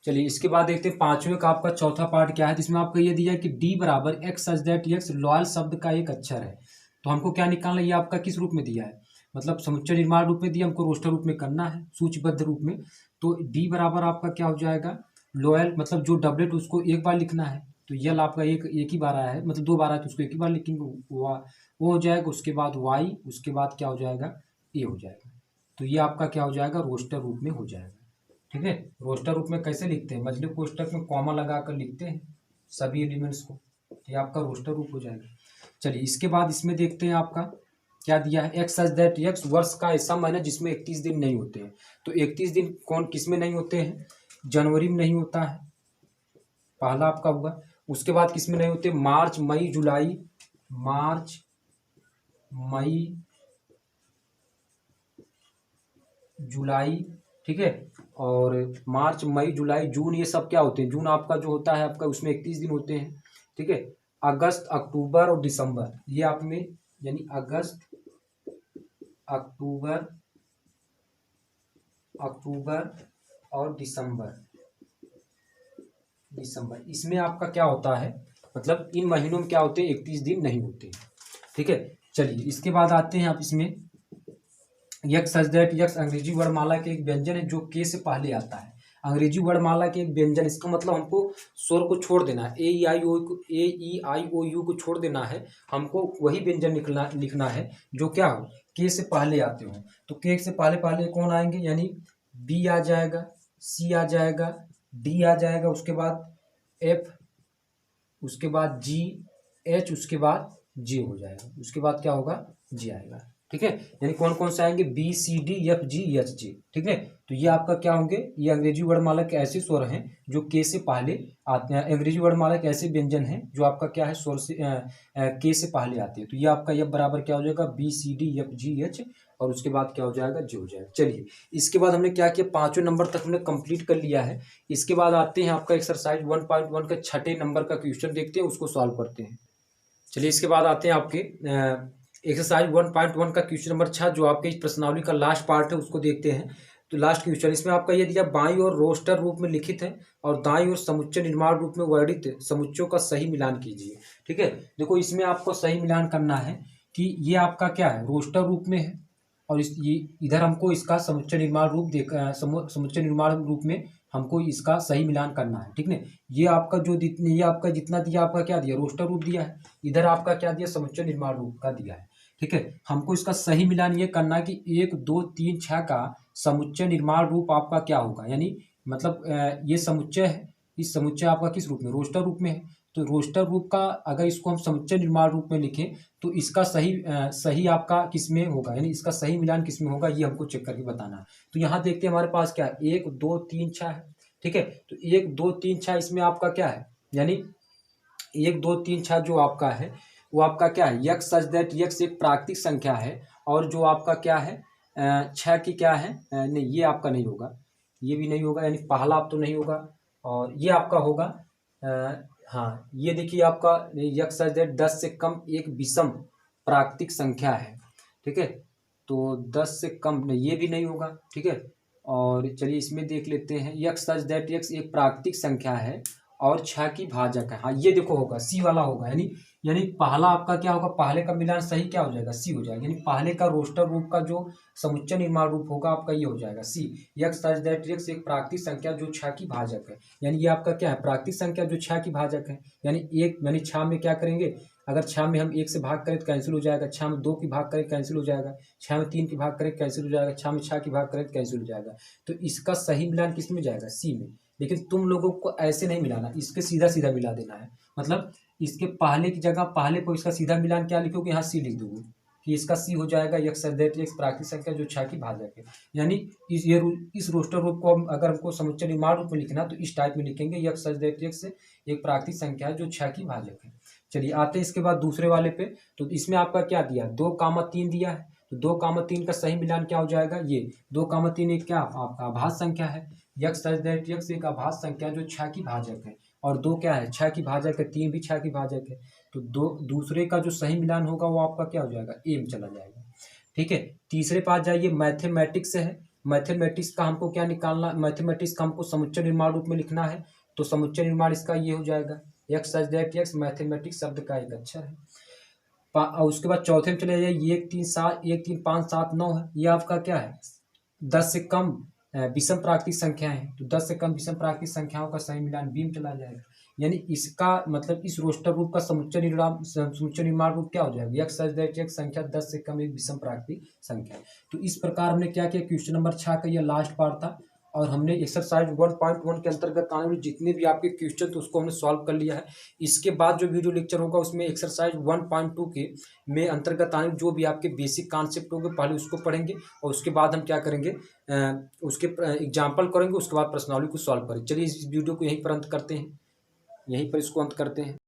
Speaker 1: चलिए इसके बाद देखते हैं 5वें का आपका चौथा पार्ट क्या है, जिसमें आपको ये दिया है कि डी बराबर x such that x loyal शब्द का एक अक्षर है। तो हमको क्या निकालना है, ये आपका किस रूप में दिया है, मतलब समुच्चय निर्माण रूप में दिया, हमको रोस्टर रूप में करना है, सूचीबद्ध रूप में। तो डी बराबर आपका क्या हो जाएगा, लॉयल मतलब जो डबलेट उसको एक बार लिखना है, तो यल आपका एक ही बार आया है, मतलब 2 बार आया तो उसको एक ही बार लिखेंगे, वो हो जाएगा। उसके बाद वाई, उसके बाद क्या हो जाएगा, ए हो जाएगा। तो ये आपका क्या हो जाएगा, रोस्टर रूप में हो जाएगा। ठीक है, रोस्टर रूप में कैसे लिखते हैं, मजलूब कोष्टक में कॉमा लगाकर लिखते हैं सभी एलिमेंट्स को, ये आपका रोस्टर रूप हो जाएगा। चलिए इसके बाद इसमें देखते हैं आपका क्या दिया है, एक्स सच दैट एक्स वर्ष का ऐसा महीना जिसमें 31 दिन नहीं होते हैं। तो 31 दिन कौन किस में नहीं होते हैं, जनवरी में नहीं होता है, पहला आपका हुआ। उसके बाद किस में नहीं होते, मार्च मई जुलाई, मार्च मई जुलाई। ठीक है, और मार्च मई जुलाई जून ये सब क्या होते हैं, जून आपका जो होता है आपका उसमें 31 दिन होते हैं। ठीक है, अगस्त अक्टूबर और दिसंबर ये आप में, यानी अगस्त अक्टूबर और दिसंबर इसमें आपका क्या होता है, मतलब इन महीनों में क्या होते हैं, 31 दिन नहीं होते। ठीक है, चलिए इसके बाद आते हैं आप इसमें, यक्स सच दैट यक्स अंग्रेजी वर्णमाला के एक व्यंजन है जो के से पहले आता है। अंग्रेजी वर्णमाला के एक व्यंजन, इसका मतलब हमको स्वर को छोड़ देना है, ए ई आई ओ यू को छोड़ देना है, हमको वही व्यंजन लिखना है जो क्या हो, के से पहले आते हो। तो के से पहले पहले कौन आएंगे, यानी बी आ जाएगा, सी आ जाएगा, डी आ जाएगा, उसके बाद एफ, उसके बाद जी, एच, उसके बाद जे हो जाएगा, उसके बाद क्या होगा, जे आएगा। ठीक है, यानी कौन कौन से आएंगे, B C D F G H J. ठीक है, तो ये आपका क्या होंगे, ये अंग्रेजी वर्णमाला के ऐसे स्वर हैं जो के से पहले आते हैं, अंग्रेजी वर्णमाला के ऐसे व्यंजन हैं जो आपका क्या है, स्वर से के से पहले आते हैं। तो ये आपका एफ बराबर क्या हो जाएगा, B C D F G H, और उसके बाद क्या हो जाएगा, जे हो जाएगा। चलिए इसके बाद हमने क्या किया, 5वें नंबर तक हमने कंप्लीट कर लिया है। इसके बाद आते हैं आपका एक्सरसाइज 1.1 का 6ठे नंबर का क्वेश्चन देखते हैं, उसको सॉल्व करते हैं। चलिए इसके बाद आते हैं आपके एक्सरसाइज 1.1 का क्वेश्चन नंबर 6, जो आपके इस प्रश्नावली का लास्ट पार्ट है, उसको देखते हैं। तो लास्ट क्वेश्चन इसमें आपका ये दिया, बाईं ओर रोस्टर रूप में लिखित है और दाईं ओर समुच्चय निर्माण रूप में वर्णित समुच्चयों का सही मिलान कीजिए। ठीक है, देखो इसमें आपको सही मिलान करना है कि ये आपका क्या है, रोस्टर रूप में है, और ये इधर हमको इसका समुच्चय निर्माण रूप समुच्चय निर्माण रूप में हमको इसका सही मिलान करना है। ठीक है, ये आपका ये आपका जितना दिया, आपका क्या दिया, रोस्टर रूप दिया है, इधर आपका क्या दिया, समुच्चय निर्माण रूप का दिया है। ठीक है, हमको इसका सही मिलान ये करना है कि 1 2 3 6 का समुच्चय निर्माण रूप आपका क्या होगा, यानी मतलब ये समुच्चय है, इस समुच्चय आपका किस रूप में, रोस्टर रूप में है। तो रोस्टर रूप का अगर इसको हम समुच्चय निर्माण रूप में लिखें तो इसका सही आपका किस में होगा, यानी इसका सही मिलान किस में होगा, ये हमको चेक करके बताना है। तो यहाँ देखते हैं हमारे पास क्या है, 1 2 3 6 है। ठीक है, तो 1 2 3 6 इसमें आपका क्या है, यानी 1 2 3 6 जो आपका है वो आपका क्या है, यक्स सच दैट यक्स एक प्राकृतिक संख्या है। और जो आपका क्या है 6 की क्या है नहीं, ये आपका नहीं होगा, ये भी नहीं होगा, यानी पहला आप तो नहीं होगा। और ये आपका होगा हाँ, ये देखिए आपका यक्स सच दैट 10 से कम एक विषम प्राकृतिक संख्या है। ठीक है, तो 10 से कम नहीं, ये भी नहीं होगा। ठीक है, और चलिए इसमें देख लेते हैं, यक्स सच दैट यक्स एक प्राकृतिक संख्या है और 6 की भाजक है। हाँ, ये देखो होगा, सी वाला होगा, यानी पहला आपका क्या होगा, पहले का मिलान सही क्या हो जाएगा, सी हो जाएगा। यानी पहले का रोस्टर रूप का जो समुच्चय निर्माण रूप होगा आपका ये हो जाएगा सी। यक्स सच दैट यक्स एक प्राकृतिक संख्या जो 6 की भाजक है। यानी ये आपका क्या है, प्राकृतिक संख्या जो 6 की भाजक है। यानी 6 में क्या करेंगे, अगर 6 में हम 1 से भाग करें तो कैंसिल हो जाएगा, 6 में 2 की भाग करें कैंसिल हो जाएगा, 6 में 3 की भाग करें कैंसिल हो जाएगा, 6 में 6 की भाग करें कैंसिल हो जाएगा। तो इसका सही मिलान किस में जाएगा, सी में। लेकिन तुम लोगों को ऐसे नहीं मिलाना, इसके सीधा सीधा मिला देना है। मतलब इसके पहले की जगह पहले को इसका सीधा मिलान क्या लिखोगे, यहाँ सी लिख दोगे कि इसका सी हो जाएगा यक्स सच दैट यक्स प्राकृतिक संख्या जो 6 की भाजक है। यानी इस रोस्टर रूप को अगर हमको समुच्चय निर्माण रूप में लिखना तो इस टाइप में लिखेंगे, यक्स सच दैट यक्स एक प्राकृतिक संख्या है जो 6 की भाजक है। चलिए आते हैं इसके बाद दूसरे वाले पे। तो इसमें आपका क्या दिया, 2,3 दिया है। तो 2,3 का सही मिलान क्या हो जाएगा, ये 2,3 एक क्या आपका आभाज्य संख्या है। यक्स सच दैट यक्स एक आभाज्य संख्या जो 6 की भाजक है। और 2 क्या है, 6 की भाजक है, 3 भी 6 की भाजक है। तो दूसरे का जो सही मिलान होगा वो आपका क्या हो जाएगा, ए में चला जाएगा। ठीक है, तीसरे पास जाइए, मैथमेटिक्स से है। मैथमेटिक्स का हमको क्या निकालना, मैथमेटिक्स का हमको समुच्चय निर्माण रूप में लिखना है। तो समुच्चय निर्माण इसका ये हो जाएगा, x such that x mathematics शब्द का एक अक्षर है। और उसके बाद चौथे में चले जाइए, 1 3 5 7 9 है। ये आपका क्या है, 10 से कम विषम प्राकृतिक संख्या है। तो 10 से कम विषम प्राकृतिक संख्याओं का सही मिलान बी में चला जाएगा। यानी इसका मतलब इस रोस्टर रूप का समुच्चय निर्माण रूप क्या हो जाएगा, यक्स सच दैट यक्स संख्या 10 से कम एक विषम प्राकृतिक संख्या है। तो इस प्रकार हमने क्या किया, क्वेश्चन नंबर 6 का यह लास्ट पार्ट था। और हमने एक्सरसाइज 1.1 के अंतर्गत आने वाले जितने भी आपके क्वेश्चन थे उसको हमने सॉल्व कर लिया है। इसके बाद जो वीडियो लेक्चर होगा उसमें एक्सरसाइज 1.2 के में अंतर्गत आने जो भी आपके बेसिक कॉन्सेप्ट होंगे पहले उसको पढ़ेंगे, और उसके बाद हम क्या करेंगे, उसके एग्जाम्पल करेंगे, उसके बाद प्रश्नावली को सॉल्व करेंगे। चलिए इस वीडियो को यहीं पर अंत करते हैं, यहीं पर इसको अंत करते हैं।